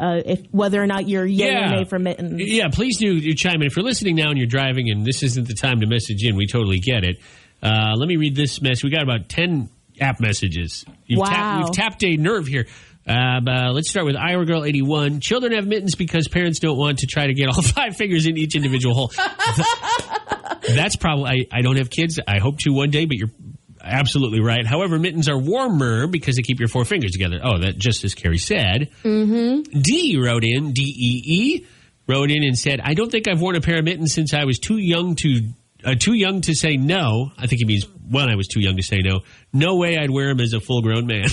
Speaker 4: whether or not you're yay or nay for mittens.
Speaker 1: Yeah, please do chime in. If you're listening now and you're driving and this isn't the time to message in, we totally get it. Let me read this message. We got about 10 app messages. We've tapped a nerve here. Let's start with Iowa Girl 81. Children have mittens because parents don't want to try to get all 5 fingers in each individual hole. That's probably, I don't have kids. I hope to one day, but you're absolutely right. However, mittens are warmer because they keep your 4 fingers together. Oh, that just as Kerri said.
Speaker 4: Mm-hmm.
Speaker 1: Dee wrote in and said, I don't think I've worn a pair of mittens since I was too young to say no. I think he means when I was too young to say no. No way I'd wear them as a full-grown man.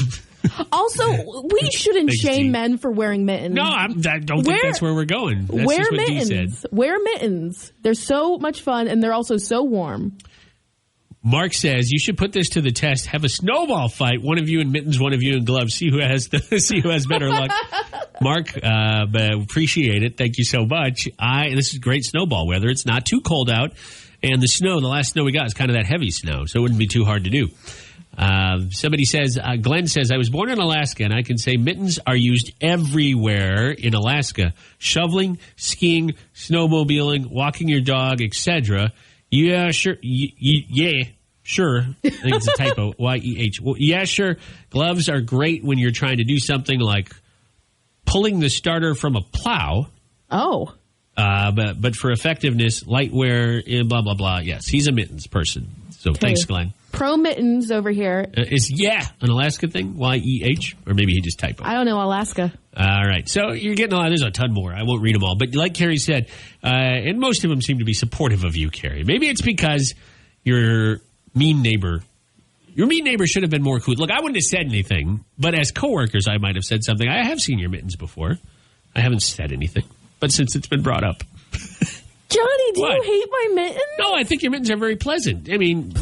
Speaker 4: Also, we shouldn't shame men for wearing mittens.
Speaker 1: No, I don't think that's where we're going. That's
Speaker 4: wear
Speaker 1: just what
Speaker 4: mittens.
Speaker 1: Dee said.
Speaker 4: Wear mittens. They're so much fun, and they're also so warm.
Speaker 1: Mark says you should put this to the test. Have a snowball fight. One of you in mittens, one of you in gloves. See who has better luck. Mark, appreciate it. Thank you so much. This is great snowball weather. It's not too cold out. And the last snow we got is kind of that heavy snow, so it wouldn't be too hard to do. Somebody says, Glenn says, I was born in Alaska, and I can say mittens are used everywhere in Alaska. Shoveling, skiing, snowmobiling, walking your dog, etc. Yeah, sure. Yeah, sure. I think it's a typo. Y-E-H. Well, yeah, sure. Gloves are great when you're trying to do something like pulling the starter from a plow.
Speaker 4: Oh.
Speaker 1: But for effectiveness, light wear, blah, blah, blah. Yes, he's a mittens person. So thanks, Glenn.
Speaker 4: Pro mittens over here.
Speaker 1: Is an Alaska thing? Y-E-H? Or maybe he just typoed.
Speaker 4: I don't know Alaska.
Speaker 1: All right. So you're getting a lot. There's a ton more. I won't read them all. But like Kerri said, and most of them seem to be supportive of you, Kerri. Maybe it's because your mean neighbor should have been more cool. Look, I wouldn't have said anything, but as coworkers, I might have said something. I have seen your mittens before. I haven't said anything. But since it's been brought up.
Speaker 4: Johnny, do you hate my mittens?
Speaker 1: No, I think your mittens are very pleasant. I mean,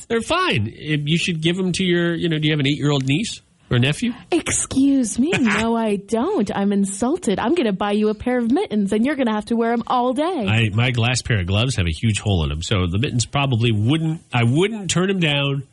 Speaker 1: they're fine. You should give them to your, do you have an 8-year-old niece or nephew?
Speaker 4: Excuse me. No, I don't. I'm insulted. I'm going to buy you a pair of mittens, and you're going to have to wear them all day.
Speaker 1: My glass pair of gloves have a huge hole in them, so the mittens probably I wouldn't turn them down.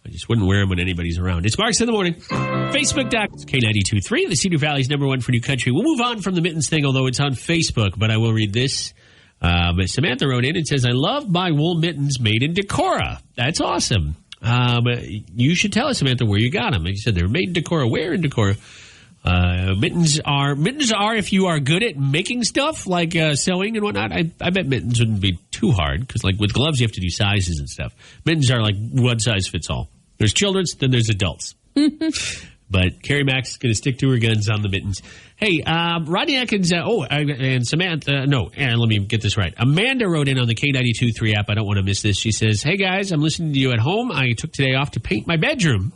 Speaker 1: I just wouldn't wear them when anybody's around. It's Marks in the Morning. Facebook.com. K92.3, the Cedar Valley's #1 for new country. We'll move on from the mittens thing, although it's on Facebook, but I will read this. But Samantha wrote in and says, I love my wool mittens made in Decorah. That's awesome. You should tell us, Samantha, where you got them. And you said they're made in Decorah. Where in Decorah? Mittens are if you are good at making stuff like sewing and whatnot. I bet mittens wouldn't be too hard because like with gloves you have to do sizes and stuff. Mittens are like one size fits all. There's children's, then there's adults. But Kerri Max is going to stick to her guns on the mittens. Hey, Rodney Atkins, and Samantha, let me get this right. Amanda wrote in on the K92.3 app. I don't want to miss this. She says, hey guys, I'm listening to you at home. I took today off to paint my bedroom.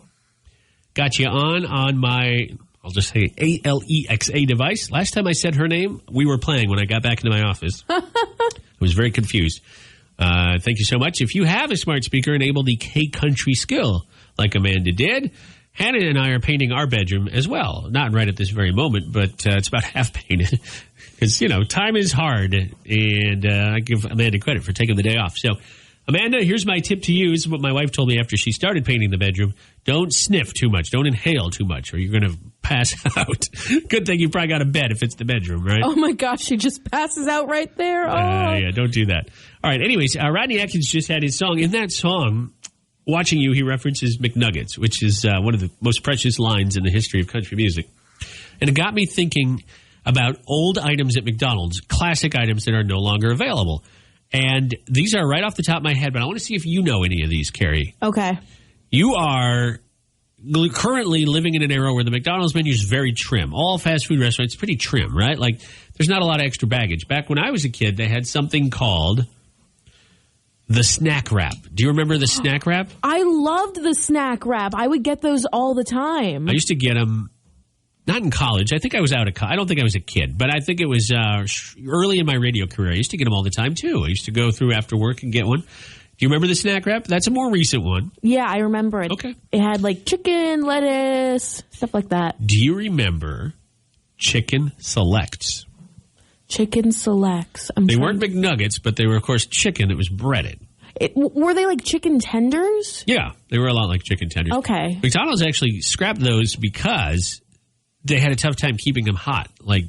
Speaker 1: Got you on my, I'll just say Alexa device. Last time I said her name, we were playing when I got back into my office. I was very confused. Thank you so much. If you have a smart speaker, enable the K-Country skill like Amanda did. Hannah and I are painting our bedroom as well. Not right at this very moment, but it's about half painted. Because, time is hard. And I give Amanda credit for taking the day off. So, Amanda, here's my tip to you. This is what my wife told me after she started painting the bedroom. Don't sniff too much. Don't inhale too much, or you're going to pass out. Good thing you probably got a bed if it's the bedroom, right?
Speaker 4: Oh, my gosh. She just passes out right there.
Speaker 1: Yeah, don't do that. All right, anyways, Rodney Atkins just had his song. In that song, Watching You, he references McNuggets, which is one of the most precious lines in the history of country music. And it got me thinking about old items at McDonald's, classic items that are no longer available. And these are right off the top of my head, but I want to see if you know any of these, Kerri.
Speaker 4: Okay.
Speaker 1: You are currently living in an era where the McDonald's menu is very trim. All fast food restaurants, pretty trim, right? Like, there's not a lot of extra baggage. Back when I was a kid, they had something called the snack wrap. Do you remember the snack wrap?
Speaker 4: I loved the snack wrap. I would get those all the time.
Speaker 1: I used to get them, not in college. I think I was out of college. I don't think I was a kid, but I think it was early in my radio career. I used to get them all the time, too. I used to go through after work and get one. Do you remember the snack wrap? That's a more recent one.
Speaker 4: Yeah, I remember it.
Speaker 1: Okay.
Speaker 4: It had like chicken, lettuce, stuff like that.
Speaker 1: Do you remember Chicken Selects?
Speaker 4: Chicken Selects.
Speaker 1: They weren't McNuggets, but they were, of course, chicken that was breaded.
Speaker 4: Were they like chicken tenders?
Speaker 1: Yeah, they were a lot like chicken tenders.
Speaker 4: Okay.
Speaker 1: McDonald's actually scrapped those because they had a tough time keeping them hot. Like,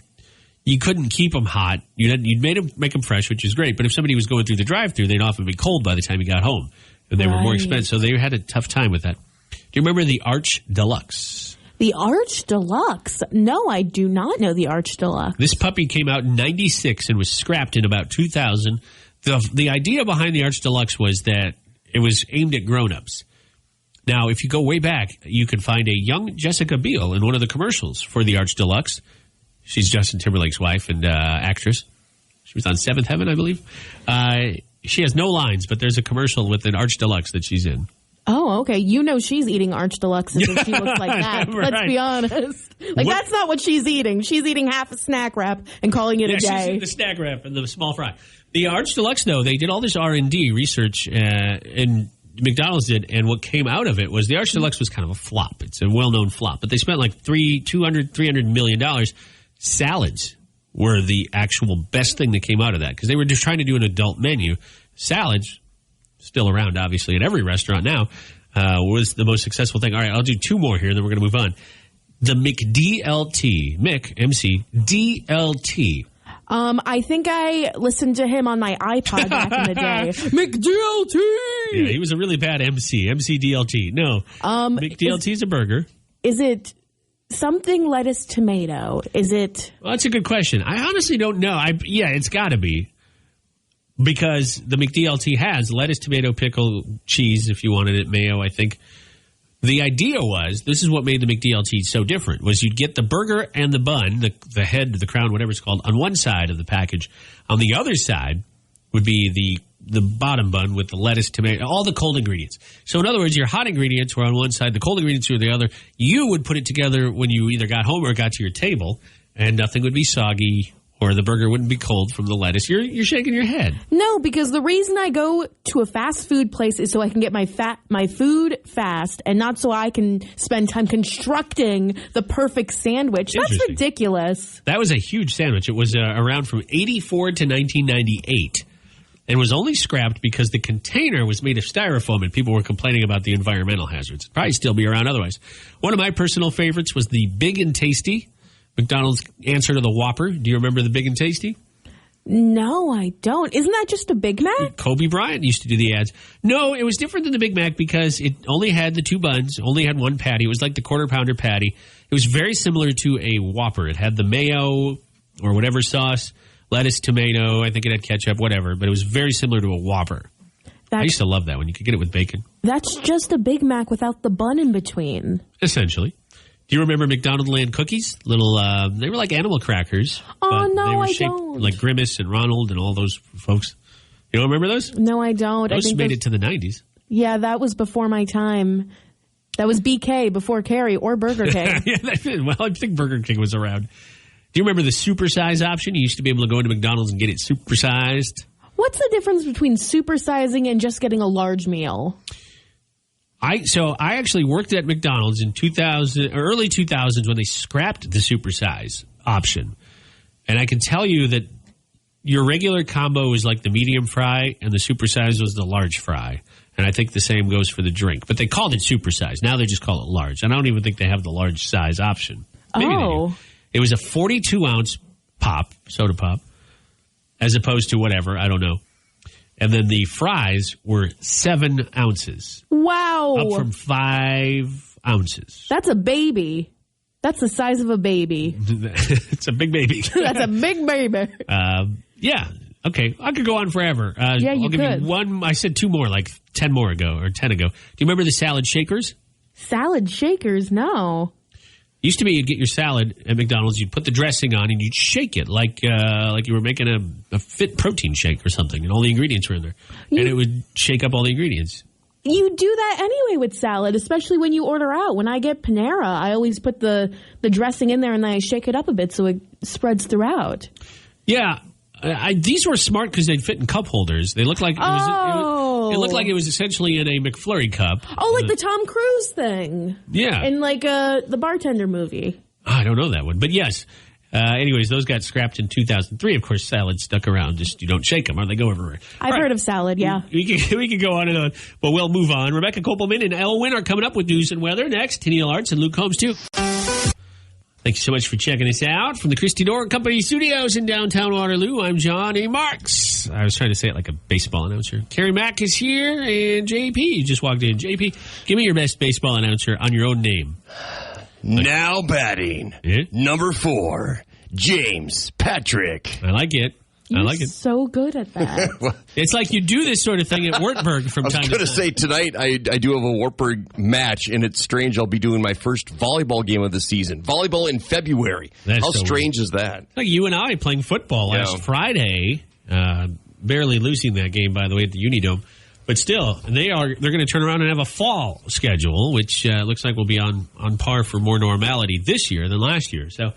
Speaker 1: you couldn't keep them hot. You'd make them fresh, which is great. But if somebody was going through the drive-thru, they'd often be cold by the time you got home. And they were more expensive, so they had a tough time with that. Do you remember the Arch Deluxe?
Speaker 4: The Arch Deluxe? No, I do not know the Arch Deluxe.
Speaker 1: This puppy came out in 96 and was scrapped in about 2000. The idea behind the Arch Deluxe was that it was aimed at grown-ups. Now, if you go way back, you can find a young Jessica Biel in one of the commercials for the Arch Deluxe. She's Justin Timberlake's wife and actress. She was on Seventh Heaven, I believe. She has no lines, but there's a commercial with an Arch Deluxe that she's in.
Speaker 4: Oh, okay. You know she's eating Arch Deluxes if she looks like that.
Speaker 1: Right.
Speaker 4: Let's be honest. That's not what she's eating. She's eating half a snack wrap and calling it a day.
Speaker 1: She's eating the snack wrap and the small fry. The Arch Deluxe, though, they did all this R&D research and McDonald's did, and what came out of it was the Arch Deluxe was kind of a flop. It's a well-known flop, but they spent like $300 million. Salads were the actual best thing that came out of that because they were just trying to do an adult menu. Salads, still around obviously at every restaurant now, was the most successful thing. All right, I'll do two more here, and then we're going to move on. The McDLT, Mick, MC, DLT.
Speaker 4: I think I listened to him on my iPod back in the day. McDLT!
Speaker 1: Yeah, he was a really bad MC. MC DLT. No. McDLT is a burger.
Speaker 4: Is it something lettuce tomato? Is it?
Speaker 1: Well, that's a good question. I honestly don't know. Yeah, it's got to be. Because the McDLT has lettuce, tomato, pickle, cheese, if you wanted it, mayo, I think. The idea was, this is what made the McDLT so different, was you'd get the burger and the bun, the head, the crown, whatever it's called, on one side of the package. On the other side would be the bottom bun with the lettuce, tomato, all the cold ingredients. So in other words, your hot ingredients were on one side, the cold ingredients were the other. You would put it together when you either got home or got to your table, and nothing would be soggy or the burger wouldn't be cold from the lettuce. You're shaking your head.
Speaker 4: No, because the reason I go to a fast food place is so I can get my food fast and not so I can spend time constructing the perfect sandwich. That's ridiculous.
Speaker 1: That was a huge sandwich. It was around from 84 to 1998 and was only scrapped because the container was made of styrofoam and people were complaining about the environmental hazards. It'd probably still be around otherwise. One of my personal favorites was the Big and Tasty. McDonald's answer to the Whopper. Do you remember the Big and Tasty?
Speaker 4: No, I don't. Isn't that just a Big Mac?
Speaker 1: Kobe Bryant used to do the ads. No, it was different than the Big Mac because it only had the two buns, only had one patty. It was like the quarter-pounder patty. It was very similar to a Whopper. It had the mayo or whatever sauce, lettuce, tomato. I think it had ketchup, whatever. But it was very similar to a Whopper. I used to love that one. You could get it with bacon.
Speaker 4: That's just a Big Mac without the bun in between.
Speaker 1: Essentially. Do you remember McDonald Land cookies? Little, they were like animal crackers.
Speaker 4: Oh, no,
Speaker 1: they were
Speaker 4: I
Speaker 1: shaped
Speaker 4: don't.
Speaker 1: like Grimace and Ronald and all those folks. You don't remember those?
Speaker 4: No, I don't.
Speaker 1: Those
Speaker 4: I think
Speaker 1: made it to the 90s.
Speaker 4: Yeah, that was before my time. That was BK before Kerri or Burger King.
Speaker 1: Well, I think Burger King was around. Do you remember the supersize option? You used to be able to go into McDonald's and get it supersized.
Speaker 4: What's the difference between supersizing and just getting a large meal?
Speaker 1: I actually worked at McDonald's in early 2000s when they scrapped the supersize option. And I can tell you that your regular combo was like the medium fry and the supersize was the large fry. And I think the same goes for the drink. But they called it supersize. Now they just call it large. And I don't even think they have the large size option. Maybe they do. It was a 42-ounce pop, soda pop, as opposed to whatever, I don't know. And then the fries were 7 ounces.
Speaker 4: Wow.
Speaker 1: Up from 5 ounces.
Speaker 4: That's a baby. That's the size of a baby.
Speaker 1: It's a big baby.
Speaker 4: That's a big baby.
Speaker 1: Yeah. Okay. I could go on forever.
Speaker 4: Yeah, you
Speaker 1: I'll give
Speaker 4: could.
Speaker 1: you one. I said 2 more, like 10 ago. Do you remember the salad shakers?
Speaker 4: Salad shakers? No.
Speaker 1: Used to be you'd get your salad at McDonald's, you'd put the dressing on, and you'd shake it like you were making a fit protein shake or something, and all the ingredients were in there. And it would shake up all the ingredients.
Speaker 4: You do that anyway with salad, especially when you order out. When I get Panera, I always put the dressing in there, and then I shake it up a bit so it spreads throughout.
Speaker 1: Yeah. These were smart because they'd fit in cup holders. They looked like it looked like it was essentially in a McFlurry cup.
Speaker 4: Oh, like the Tom Cruise thing.
Speaker 1: Yeah.
Speaker 4: In like the Bartender movie.
Speaker 1: I don't know that one. But yes. Anyways, those got scrapped in 2003. Of course, salad stuck around. Just you don't shake them or they go everywhere.
Speaker 4: I've heard of salad, yeah.
Speaker 1: We can go on and on. But we'll move on. Rebecca Kopelman and Elwin are coming up with news and weather next. Tennille Arts and Luke Holmes, too. Thanks so much for checking us out from the Christy Door Company studios in downtown Waterloo. I'm Johnny Marks. I was trying to say it like a baseball announcer. Kerri Mack is here, and JP just walked in. JP, give me your best baseball announcer on your own name.
Speaker 11: Now batting, number 4, James Patrick.
Speaker 1: I like it.
Speaker 4: You're so good at that.
Speaker 1: It's like you do this sort of thing at Wartburg from time to time.
Speaker 11: I was going to say, tonight I do have a Wartburg match, and it's strange. I'll be doing my first volleyball game of the season. Volleyball in February. How strange is that?
Speaker 1: Like you and I playing football last Friday. Barely losing that game, by the way, at the Unidome. But still, they're going to turn around and have a fall schedule, which looks like will be on par for more normality this year than last year. So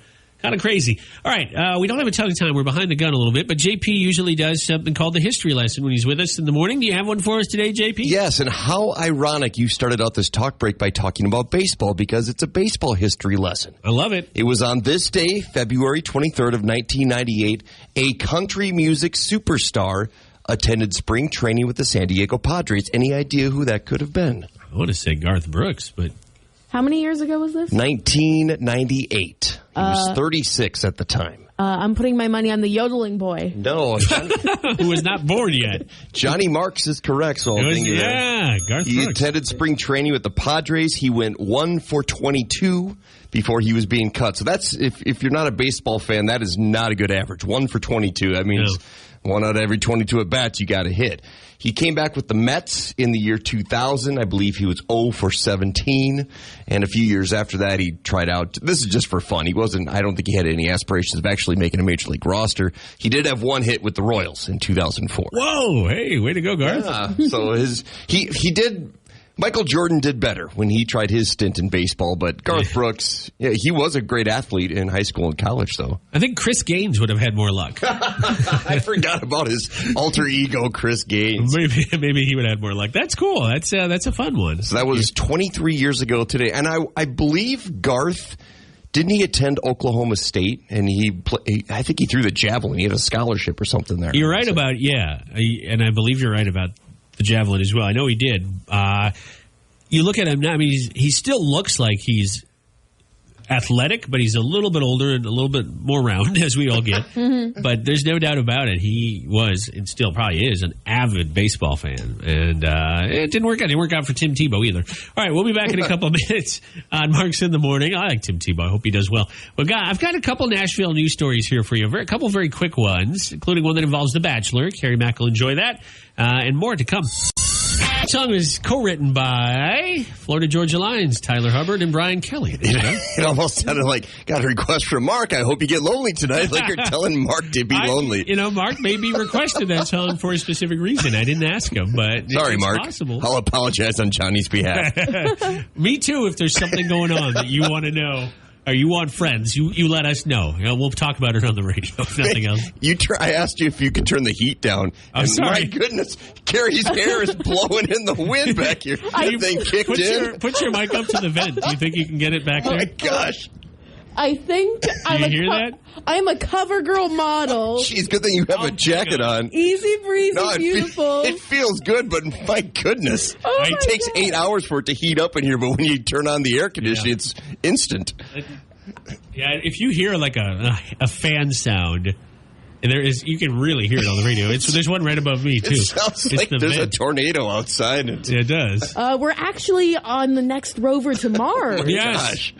Speaker 1: Kind of crazy. All right, we don't have a ton of time. We're behind the gun a little bit, but JP usually does something called the history lesson when he's with us in the morning. Do you have one for us today, JP?
Speaker 11: Yes, and how ironic you started out this talk break by talking about baseball, because it's a baseball history lesson.
Speaker 1: I love it.
Speaker 11: It was on this day, February 23rd of 1998, a country music superstar attended spring training with the San Diego Padres. Any idea who that could have been?
Speaker 1: I want to say Garth Brooks, but...
Speaker 4: How many years ago was this?
Speaker 11: 1998. He was 36 at the time.
Speaker 4: I'm putting my money on the yodeling boy.
Speaker 11: No.
Speaker 1: Who was not born yet.
Speaker 11: Johnny Marks is correct. So
Speaker 1: Garth
Speaker 11: he
Speaker 1: Brooks.
Speaker 11: attended spring training with the Padres. He went 1 for 22 before he was being cut. So that's, if you're not a baseball fan, that is not a good average. 1 for 22. That means 1 out of every 22 at-bats you got to hit. He came back with the Mets in the year 2000. I believe he was 0 for 17. And a few years after that, he tried out. This is just for fun. I don't think he had any aspirations of actually making a major league roster. He did have 1 hit with the Royals in 2004.
Speaker 1: Whoa, hey, way to go, Garth.
Speaker 11: Yeah, so he did. Michael Jordan did better when he tried his stint in baseball, but Garth Brooks, he was a great athlete in high school and college, though.
Speaker 1: I think Chris Gaines would have had more luck.
Speaker 11: I forgot about his alter ego, Chris Gaines.
Speaker 1: Maybe he would have had more luck. That's cool. That's a fun one.
Speaker 11: So that was 23 years ago today, and I believe Garth. Didn't he attend Oklahoma State? And I think he threw the javelin. He had a scholarship or something there.
Speaker 1: You're right about, and I believe you're right about the javelin as well. I know he did. You look at him now, I mean, he still looks like he's athletic, but he's a little bit older and a little bit more round, as we all get. But there's no doubt about it. He was, and still probably is, an avid baseball fan. And it didn't work out. It didn't work out for Tim Tebow either. All right, we'll be back in a couple of minutes on Marks in the Morning. I like Tim Tebow. I hope he does well. But I've got a couple Nashville news stories here for you. A couple very quick ones, including one that involves The Bachelor. Kerri Mack will enjoy that. And more to come. The song is co-written by Florida Georgia Line's Tyler Hubbard and Brian Kelly.
Speaker 11: It almost sounded like, got a request from Mark. I hope you get lonely tonight. Like you're telling Mark to be lonely.
Speaker 1: Mark maybe requested that song for a specific reason. I didn't ask him, but
Speaker 11: sorry,
Speaker 1: it's
Speaker 11: Mark.
Speaker 1: possible.
Speaker 11: I'll apologize on Johnny's behalf.
Speaker 1: Me too, if there's something going on that you want to know. Or you want friends, you let us know. We'll talk about it on the radio, if nothing else.
Speaker 11: I asked you if you could turn the heat down.
Speaker 1: I'm sorry.
Speaker 11: My goodness, Kerri's hair is blowing in the wind back here. That thing kicked in.
Speaker 1: Put your mic up to the vent. Do you think you can get it back there?
Speaker 11: Oh, my gosh.
Speaker 4: I think I'm a cover girl model.
Speaker 11: Jeez, good thing you have a jacket on.
Speaker 4: Easy breezy, beautiful.
Speaker 11: It feels good, but my goodness. It takes 8 hours for it to heat up in here, but when you turn on the air conditioning, it's instant.
Speaker 1: Yeah, if you hear like a fan sound, and you can really hear it on the radio. There's one right above me, too.
Speaker 11: It sounds like there's a tornado outside.
Speaker 1: It does.
Speaker 4: We're actually on the next rover to Mars.
Speaker 1: Yes.
Speaker 11: Gosh.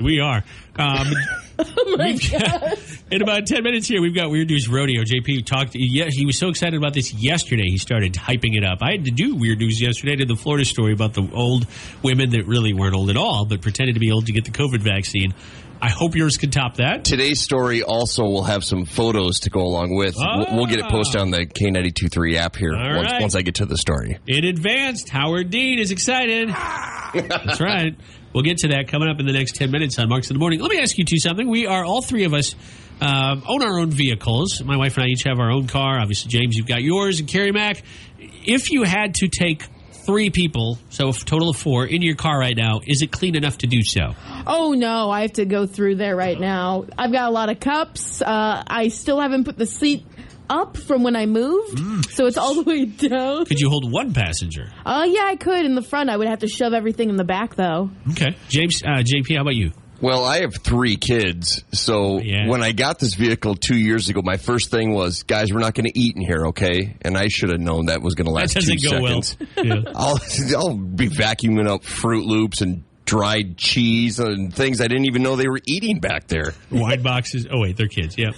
Speaker 1: We are.
Speaker 4: Oh my God.
Speaker 1: In about 10 minutes here, we've got Weird News Rodeo. JP talked. He was so excited about this yesterday. He started hyping it up. I had to do Weird News yesterday. I did the Florida story about the old women that really weren't old at all, but pretended to be old to get the COVID vaccine. I hope yours can top that.
Speaker 11: Today's story also will have some photos to go along with. We'll get it posted on the K92.3 app here once I get to the story.
Speaker 1: In advance, Howard Dean is excited. That's right. We'll get to that coming up in the next 10 minutes on Marks in the Morning. Let me ask you something. We are, all three of us, own our own vehicles. My wife and I each have our own car. Obviously, James, you've got yours. And Kerri Mack, if you had to take 3 people, so a total of 4, in your car right now, is it clean enough to do so?
Speaker 4: Oh, no. I have to go through there right now. I've got a lot of cups. I still haven't put the seat up from when I moved, so it's all the way down.
Speaker 1: Could you hold one passenger?
Speaker 4: Yeah, I could in the front. I would have to shove everything in the back, though.
Speaker 1: Okay. James, JP, how about you?
Speaker 11: Well, I have 3 kids, so when I got this vehicle 2 years ago, my first thing was, guys, we're not going to eat in here, okay? And I should have known that was going to last 2 seconds.
Speaker 1: Well. Yeah.
Speaker 11: I'll be vacuuming up Fruit Loops and dried cheese and things I didn't even know they were eating back there.
Speaker 1: Wine boxes. Oh, wait, they're kids. Yeah.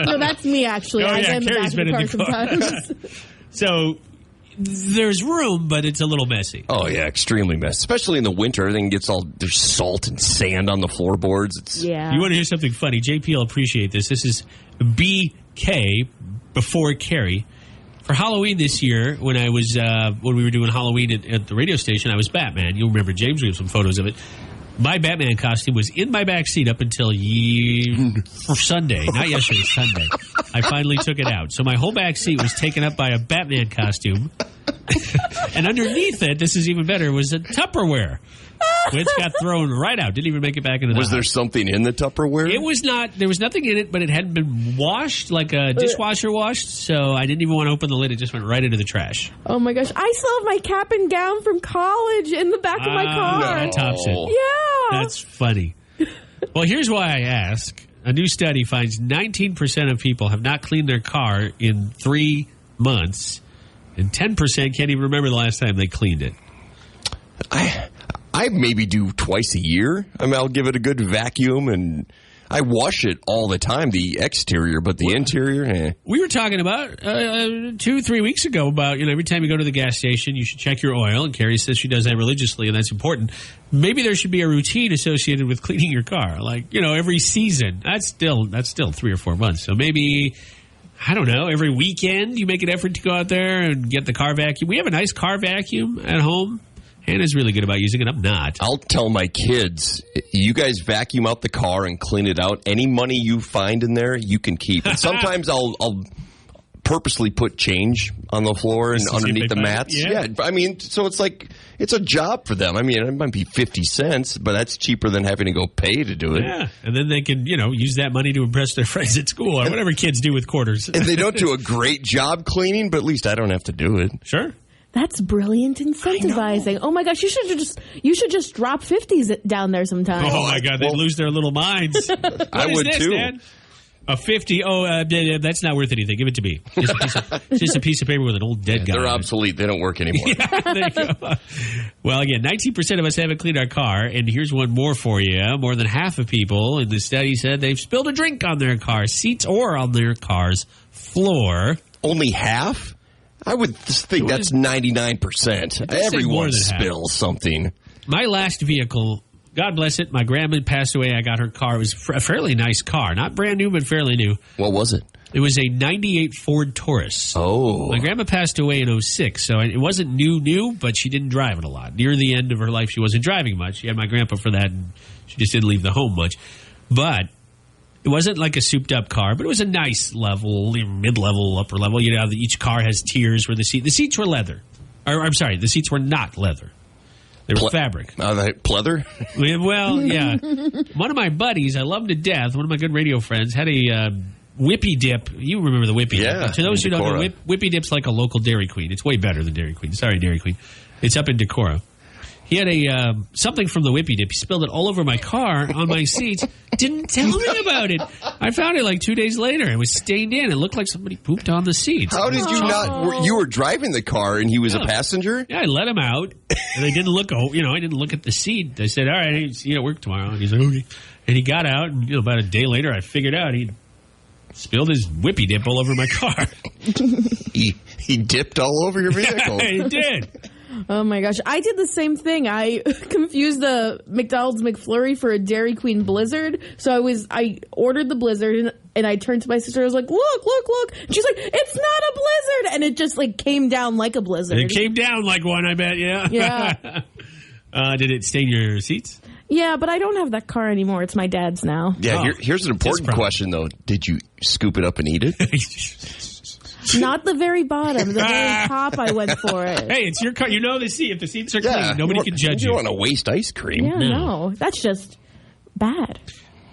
Speaker 4: No, that's me, actually.
Speaker 1: Oh,
Speaker 4: I've been
Speaker 1: Kerri's been in the car sometimes. So there's room, but it's a little messy.
Speaker 11: Oh, yeah, extremely messy. Especially in the winter. Everything gets there's salt and sand on the floorboards.
Speaker 4: Yeah.
Speaker 1: You want to hear something funny? JP will appreciate this. This is BK before Kerri. For Halloween this year, when we were doing Halloween at the radio station, I was Batman. You'll remember, James, we have some photos of it. My Batman costume was in my back seat up until for Sunday. Not yesterday, Sunday. I finally took it out. So my whole back seat was taken up by a Batman costume. And underneath it, this is even better, was a Tupperware. Which got thrown right out. Didn't even make it back into the
Speaker 11: Was
Speaker 1: house.
Speaker 11: there something in the Tupperware?
Speaker 1: It was not. There was nothing in it, but it hadn't been washed, like a dishwasher washed. So I didn't even want to open the lid. It just went right into the trash.
Speaker 4: Oh my gosh. I still have my cap and gown from college in the back of my car.
Speaker 1: That tops it.
Speaker 4: Yeah.
Speaker 1: That's funny. Well, here's why I ask. A new study finds 19% of people have not cleaned their car in 3 months, and 10% can't even remember the last time they cleaned it.
Speaker 11: I maybe do twice a year. I mean, I'll give it a good vacuum, and I wash it all the time, the exterior, but the interior,
Speaker 1: We were talking about 2-3 weeks ago about, every time you go to the gas station, you should check your oil, and Kerri says she does that religiously, and that's important. Maybe there should be a routine associated with cleaning your car, like, every season. That's still 3 or 4 months. So maybe, I don't know, every weekend you make an effort to go out there and get the car vacuum. We have a nice car vacuum at home. Hannah's really good about using it. I'm not.
Speaker 11: I'll tell my kids, you guys vacuum out the car and clean it out. Any money you find in there, you can keep. And sometimes I'll purposely put change on the floor and underneath the mats. Yeah. I mean, so it's like, it's a job for them. I mean, it might be 50 cents, but that's cheaper than having to go pay to do it.
Speaker 1: Yeah. And then they can, use that money to impress their friends at school or whatever kids do with quarters.
Speaker 11: And they don't do a great job cleaning, but at least I don't have to do it.
Speaker 1: Sure.
Speaker 4: That's brilliant incentivizing. Oh my gosh, you should just drop 50s down there sometime.
Speaker 1: Oh my God, they'd lose their little minds.
Speaker 11: I would
Speaker 1: this,
Speaker 11: too.
Speaker 1: Dad? A 50? That's not worth anything. Give it to me. Just a piece of paper with an old dead guy.
Speaker 11: They're obsolete. They don't work anymore.
Speaker 1: There you go. Well, again, 19% of us haven't cleaned our car, and here's one more for you. More than half of people in the study said they've spilled a drink on their car seats or on their car's floor.
Speaker 11: Only half? I would think that's 99%. Everyone spills something.
Speaker 1: My last vehicle, God bless it, my grandma passed away. I got her car. It was a fairly nice car. Not brand new, but fairly new.
Speaker 11: What was it?
Speaker 1: It was a 98 Ford Taurus.
Speaker 11: Oh.
Speaker 1: My grandma passed away in 06, so it wasn't new, but she didn't drive it a lot. Near the end of her life, she wasn't driving much. She had my grandpa for that, and she just didn't leave the home much. But it wasn't like a souped-up car, but it was a nice level, mid-level, upper level. Each car has tiers where the seats were leather. Or, I'm sorry, the seats were not leather. They were fabric.
Speaker 11: Pleather?
Speaker 1: Well, yeah. One of my buddies, I love him to death, one of my good radio friends, had a Whippy Dip. You remember the Whippy Dip. To those who don't know, Whippy Dip's like a local Dairy Queen. It's way better than Dairy Queen. Sorry, Dairy Queen. It's up in Decorah. He had something from the Whippy Dip. He spilled it all over my car, on my seats. Didn't tell me about it. I found it like 2 days later. It was stained in. It looked like somebody pooped on the seats.
Speaker 11: How did you not? You were driving the car and he was a passenger?
Speaker 1: Yeah, I let him out. And I didn't look. I didn't look at the seat. I said, "All right, see you at work tomorrow." And he's like, "Okay." And he got out. And about a day later, I figured out he spilled his Whippy Dip all over my car.
Speaker 11: He dipped all over your vehicle.
Speaker 1: He did.
Speaker 4: Oh my gosh. I did the same thing. I confused the McDonald's McFlurry for a Dairy Queen Blizzard. So I ordered the Blizzard and I turned to my sister. I was like, look. And she's like, it's not a Blizzard. And it just came down like a Blizzard.
Speaker 1: It came down like one, I bet. Yeah.
Speaker 4: Yeah.
Speaker 1: Did it stain your seats?
Speaker 4: Yeah, but I don't have that car anymore. It's my dad's now.
Speaker 11: Yeah. Here's an important question though. Did you scoop it up and eat it?
Speaker 4: Not the very bottom. The very top, I went for it.
Speaker 1: Hey, it's your car. You know the seat. If the seats are clean, nobody can judge you.
Speaker 11: You don't want to waste ice cream.
Speaker 4: Yeah, no. That's just bad.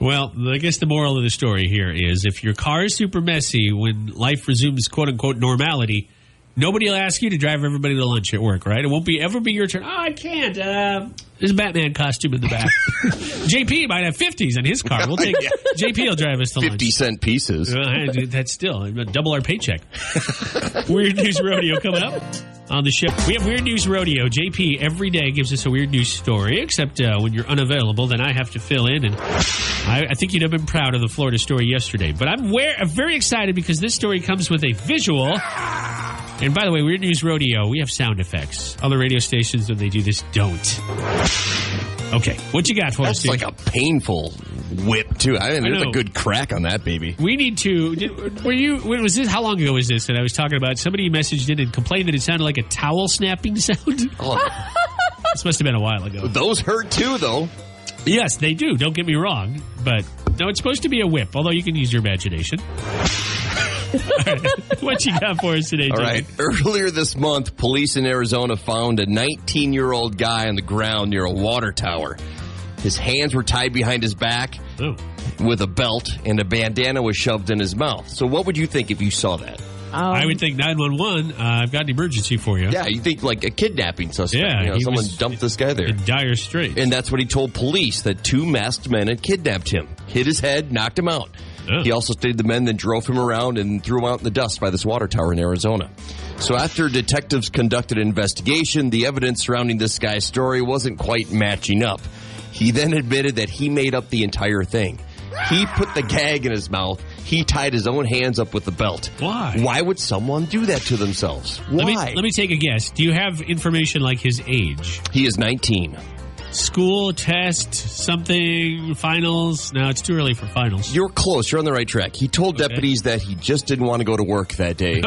Speaker 1: Well, I guess the moral of the story here is if your car is super messy when life resumes quote-unquote normality, nobody will ask you to drive everybody to lunch at work, right? It won't ever be your turn. Oh, I can't. There's a Batman costume in the back. JP might have 50s in his car. We'll take JP will drive us to lunch.
Speaker 11: 50-cent pieces.
Speaker 1: That's still double our paycheck. Weird News Rodeo coming up on the show. We have Weird News Rodeo. JP every day gives us a weird news story, except when you're unavailable, then I have to fill in. And I think you'd have been proud of the Florida story yesterday. But I'm very excited because this story comes with a visual. And by the way, Weird News Rodeo, we have sound effects. Other radio stations, when they do this, don't. Okay, what you got for us, dude?
Speaker 11: That's like a painful whip, too. There's a good crack on that baby.
Speaker 1: We need to... when was this? How long ago was this that I was talking about? Somebody messaged in and complained that it sounded like a towel snapping sound.
Speaker 11: Oh.
Speaker 1: This must have been a while ago.
Speaker 11: Those hurt, too, though.
Speaker 1: Yes, they do. Don't get me wrong. But no, it's supposed to be a whip, although you can use your imagination. All right. What you got for us today,
Speaker 11: All
Speaker 1: Jimmy?
Speaker 11: right. Earlier this month, police in Arizona found a 19-year-old guy on the ground near a water tower. His hands were tied behind his back with a belt, and a bandana was shoved in his mouth. So what would you think if you saw that?
Speaker 1: I would think 911, I've got an emergency for you.
Speaker 11: Yeah, you think like a kidnapping suspect.
Speaker 1: Yeah,
Speaker 11: someone dumped this guy there.
Speaker 1: In dire straits.
Speaker 11: And that's what he told police, that 2 masked men had kidnapped him, hit his head, knocked him out. Oh. He also stated the men then drove him around and threw him out in the dust by this water tower in Arizona. So after detectives conducted an investigation, the evidence surrounding this guy's story wasn't quite matching up. He then admitted that he made up the entire thing. He put the gag in his mouth. He tied his own hands up with the belt.
Speaker 1: Why?
Speaker 11: Why would someone do that to themselves? Why?
Speaker 1: Let me take a guess. Do you have information like his age?
Speaker 11: He is 19.
Speaker 1: School, test, something, finals? No, it's too early for finals.
Speaker 11: You're close. You're on the right track. He told deputies that he just didn't want to go to work that day.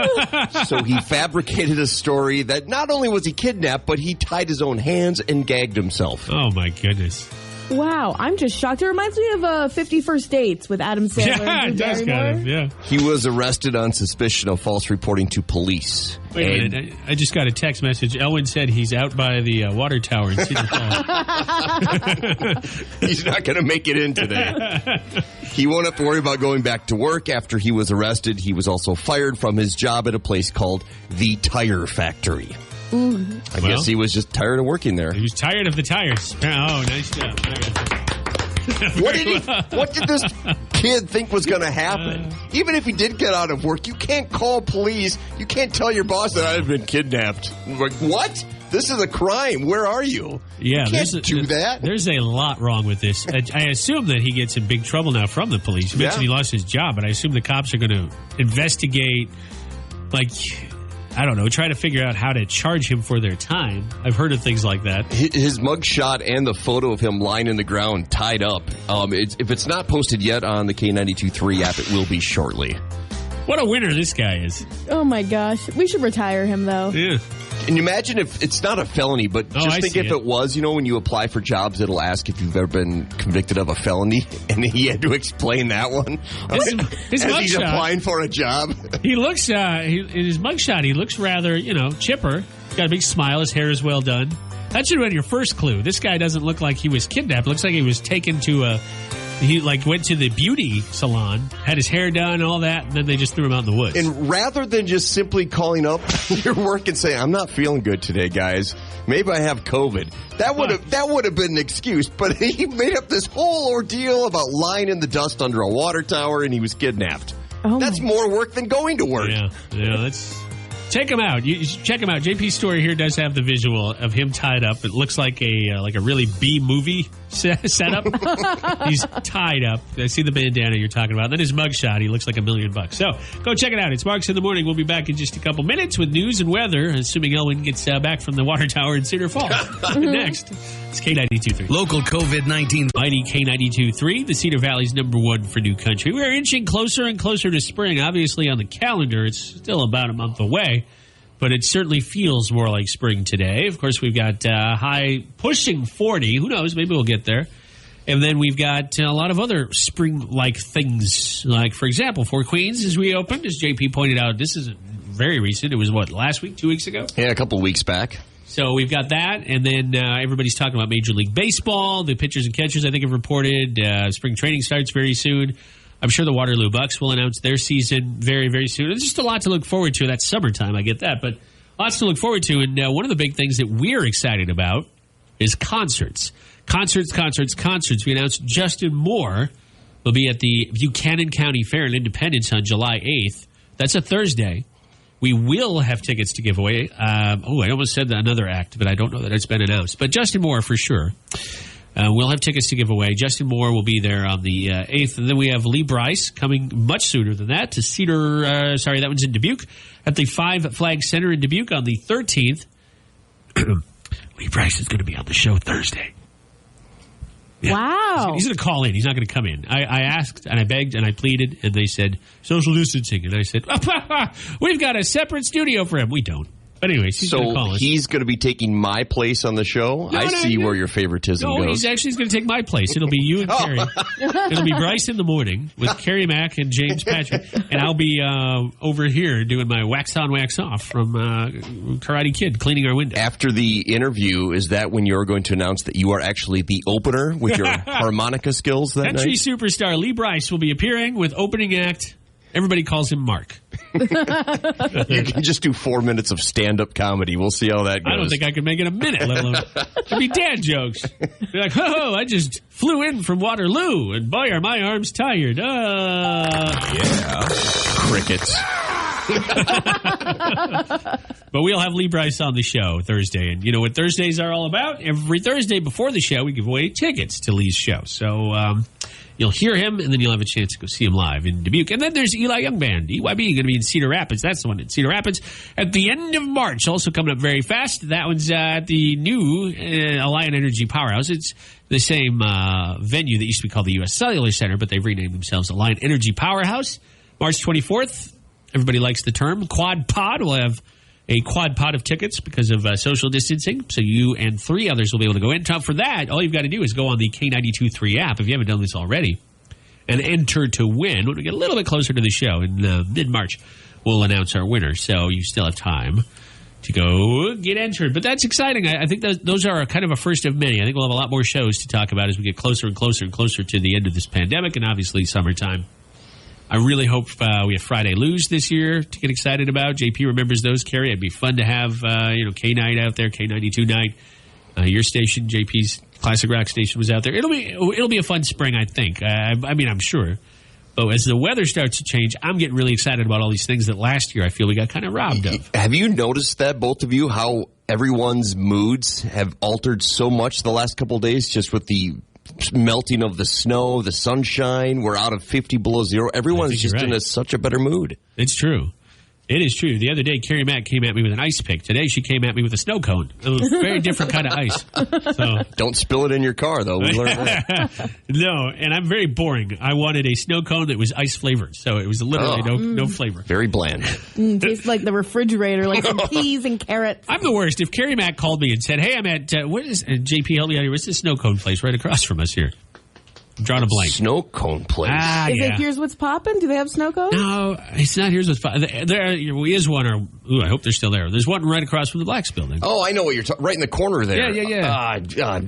Speaker 11: So he fabricated a story that not only was he kidnapped, but he tied his own hands and gagged himself.
Speaker 1: Oh, my goodness.
Speaker 4: Wow, I'm just shocked. It reminds me of 50 First Dates with Adam Sandler.
Speaker 1: Yeah, it does kind of, yeah.
Speaker 11: He was arrested on suspicion of false reporting to police.
Speaker 1: Wait a minute. I just got a text message. Elwin said he's out by the water tower in Cedar Falls.
Speaker 11: He's not going to make it in today. He won't have to worry about going back to work after he was arrested. He was also fired from his job at a place called the Tire Factory. I guess he was just tired of working there.
Speaker 1: He was tired of the tires. Oh, nice job.
Speaker 11: What did this kid think was going to happen? Even if he did get out of work, you can't call police. You can't tell your boss that I've been kidnapped. Like, what? This is a crime. Where are you?
Speaker 1: Yeah,
Speaker 11: you can't do that.
Speaker 1: There's a lot wrong with this. I assume that he gets in big trouble now from the police. You mentioned he lost his job, but I assume the cops are going to investigate, like, I don't know, try to figure out how to charge him for their time. I've heard of things like that.
Speaker 11: His mugshot and the photo of him lying in the ground tied up. If it's not posted yet on the K92.3 app, it will be shortly.
Speaker 1: What a winner this guy is.
Speaker 4: Oh, my gosh. We should retire him, though.
Speaker 1: Yeah.
Speaker 11: Can you imagine if it's not a felony, but just think if it was, when you apply for jobs, it'll ask if you've ever been convicted of a felony, and he had to explain that one.
Speaker 1: His
Speaker 11: as he's applying for a job.
Speaker 1: He looks, in his mugshot, he looks rather, chipper. Got a big smile. His hair is well done. That should have been your first clue. This guy doesn't look like he was kidnapped. Looks like he was taken to he went to the beauty salon, had his hair done, all that, and then they just threw him out in the woods.
Speaker 11: And rather than just simply calling up your work and saying, I'm not feeling good today, guys. Maybe I have COVID. That would have been an excuse, but he made up this whole ordeal about lying in the dust under a water tower and he was kidnapped. That's more work than going to work.
Speaker 1: Yeah, let's check him out. You should check him out. JP's story here does have the visual of him tied up. It looks like a really B-movie setup. He's tied up. I see the bandana you're talking about. Then his mugshot, he looks like $1 million. So go check it out. It's Marks in the Morning. We'll be back in just a couple minutes with news and weather, assuming Elwin gets back from the water tower in Cedar Falls. Next, it's K92.3.
Speaker 2: Local COVID-19.
Speaker 1: Mighty K92.3, the Cedar Valley's #1 for new country. We're inching closer and closer to spring. Obviously, on the calendar, it's still about a month away, but it certainly feels more like spring today. Of course, we've got high pushing 40. Who knows? Maybe we'll get there. And then we've got a lot of other spring-like things. Like, for example, Four Queens is reopened. As JP pointed out, this isn't very recent. It was, last week, 2 weeks ago?
Speaker 11: Yeah, a couple of weeks back.
Speaker 1: So we've got that, and then everybody's talking about Major League Baseball. The pitchers and catchers, I think, have reported. Spring training starts very soon. I'm sure the Waterloo Bucks will announce their season very, very soon. There's just a lot to look forward to. That's summertime, I get that, but lots to look forward to. And one of the big things that we're excited about is concerts. Concerts. We announced Justin Moore will be at the Buchanan County Fair in Independence on July 8th. That's a Thursday. We will have tickets to give away. I almost said another act, but I don't know that it's been announced. But Justin Moore, for sure. We'll have tickets to give away. Justin Moore will be there on the 8th. And then we have Lee Bryce coming much sooner than that to that one's in Dubuque, at the Five Flag Center in Dubuque on the 13th. Lee Bryce is going to be on the show Thursday. Yeah.
Speaker 4: Wow.
Speaker 1: He's going to call in. He's not going to come in. I asked and I begged and I pleaded, and they said, social distancing. And I said, we've got a separate studio for him. We don't. But anyways, he's going to call us.
Speaker 11: He's going to be taking my place on the show. I see where your favoritism goes.
Speaker 1: He's going to take my place. It'll be you and Kerri. It'll be Bryce in the morning with Kerri Mack and James Patrick, and I'll be over here doing my wax on, wax off from Karate Kid, cleaning our window.
Speaker 11: After the interview, is that when you're going to announce that you are actually the opener with your harmonica skills that
Speaker 1: Country
Speaker 11: night?
Speaker 1: superstar Lee Bryce will be appearing with opening act. Everybody calls him Mark.
Speaker 11: You can just do 4 minutes of stand-up comedy. We'll see how that goes.
Speaker 1: I don't think I could make it a minute, let alone... It'd be dad jokes. Be like, oh, I just flew in from Waterloo, and boy, are my arms tired.
Speaker 11: Yeah. Crickets.
Speaker 1: But we'll have Lee Bryce on the show Thursday. And you know what Thursdays are all about? Every Thursday before the show, we give away tickets to Lee's show. So you'll hear him, and then you'll have a chance to go see him live in Dubuque. And then there's Eli Young Band, EYB, going to be in Cedar Rapids. That's the one in Cedar Rapids at the end of March. Also coming up very fast. That one's at the new Alliant Energy Powerhouse. It's the same venue that used to be called the U.S. Cellular Center, but they've renamed themselves Alliant Energy Powerhouse. March 24th. Everybody likes the term. Quad Pod. We'll have a quad pod of tickets because of social distancing. So you and 3 others will be able to go in. For that, all you've got to do is go on the K92.3 app if you haven't done this already and enter to win. When we get a little bit closer to the show in mid-March, we'll announce our winner. So you still have time to go get entered. But that's exciting. I think those are kind of a first of many. I think we'll have a lot more shows to talk about as we get closer and closer and closer to the end of this pandemic and obviously summertime. I really hope we have Friday Lose this year to get excited about. JP remembers those, Kerri. It'd be fun to have, K-Night out there, K92 Night. Your station, JP's Classic Rock station was out there. It'll be a fun spring, I think. I'm sure. But as the weather starts to change, I'm getting really excited about all these things that last year I feel we got kind of robbed of.
Speaker 11: Have you noticed that, both of you, how everyone's moods have altered so much the last couple of days just with the melting of the snow, the sunshine? We're out of 50 below zero. Everyone's just in such a better mood.
Speaker 1: It's true. It is true. The other day, Kerri Mack came at me with an ice pick. Today, she came at me with a snow cone. It was a very different kind of ice. So,
Speaker 11: don't spill it in your car, though. We learned that.
Speaker 1: No, and I'm very boring. I wanted a snow cone that was ice flavored, so it was literally no flavor.
Speaker 11: Very bland.
Speaker 4: Tastes like the refrigerator, like some peas and carrots.
Speaker 1: I'm the worst. If Kerri Mack called me and said, "Hey, I'm at what is JP? Help me out here. What's this snow cone place right across from us here?" I'm drawing a blank.
Speaker 11: Snow cone place.
Speaker 4: Is it Here's What's Poppin'? Do they have snow cones?
Speaker 1: No, it's not Here's What's Poppin'. There is one, I hope they're still there. There's one right across from the Blacks building.
Speaker 11: Oh, I know what you're talking. Right in the corner there.
Speaker 1: Yeah.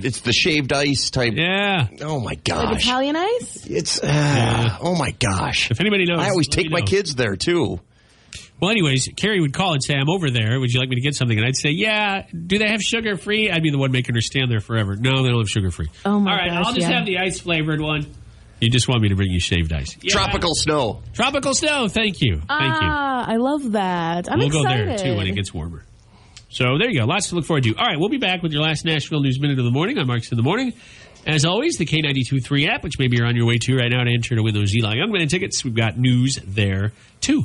Speaker 11: It's the shaved ice type.
Speaker 1: Yeah.
Speaker 11: Oh my gosh.
Speaker 4: Like Italian ice?
Speaker 11: It's. Oh my gosh.
Speaker 1: If anybody knows,
Speaker 11: I always take my kids there too.
Speaker 1: Well, anyways, Kerri would call and say, "I'm over there. Would you like me to get something?" And I'd say, "Yeah." Do they have sugar free? I'd be the one making her stand there forever. No, they don't have sugar free.
Speaker 4: Oh my
Speaker 1: All right,
Speaker 4: gosh,
Speaker 1: I'll just have the ice flavored one. You just want me to bring you shaved ice. Yeah.
Speaker 11: Tropical snow.
Speaker 1: Tropical snow. Thank you. Thank you.
Speaker 4: I love that. I'm excited.
Speaker 1: We'll go there, too, when it gets warmer. So there you go. Lots to look forward to. All right, we'll be back with your last Nashville News Minute of the morning on Marks in the Morning. As always, the K92.3 app, which maybe you're on your way to right now to enter to win those Eli Young Band tickets. We've got news there, too.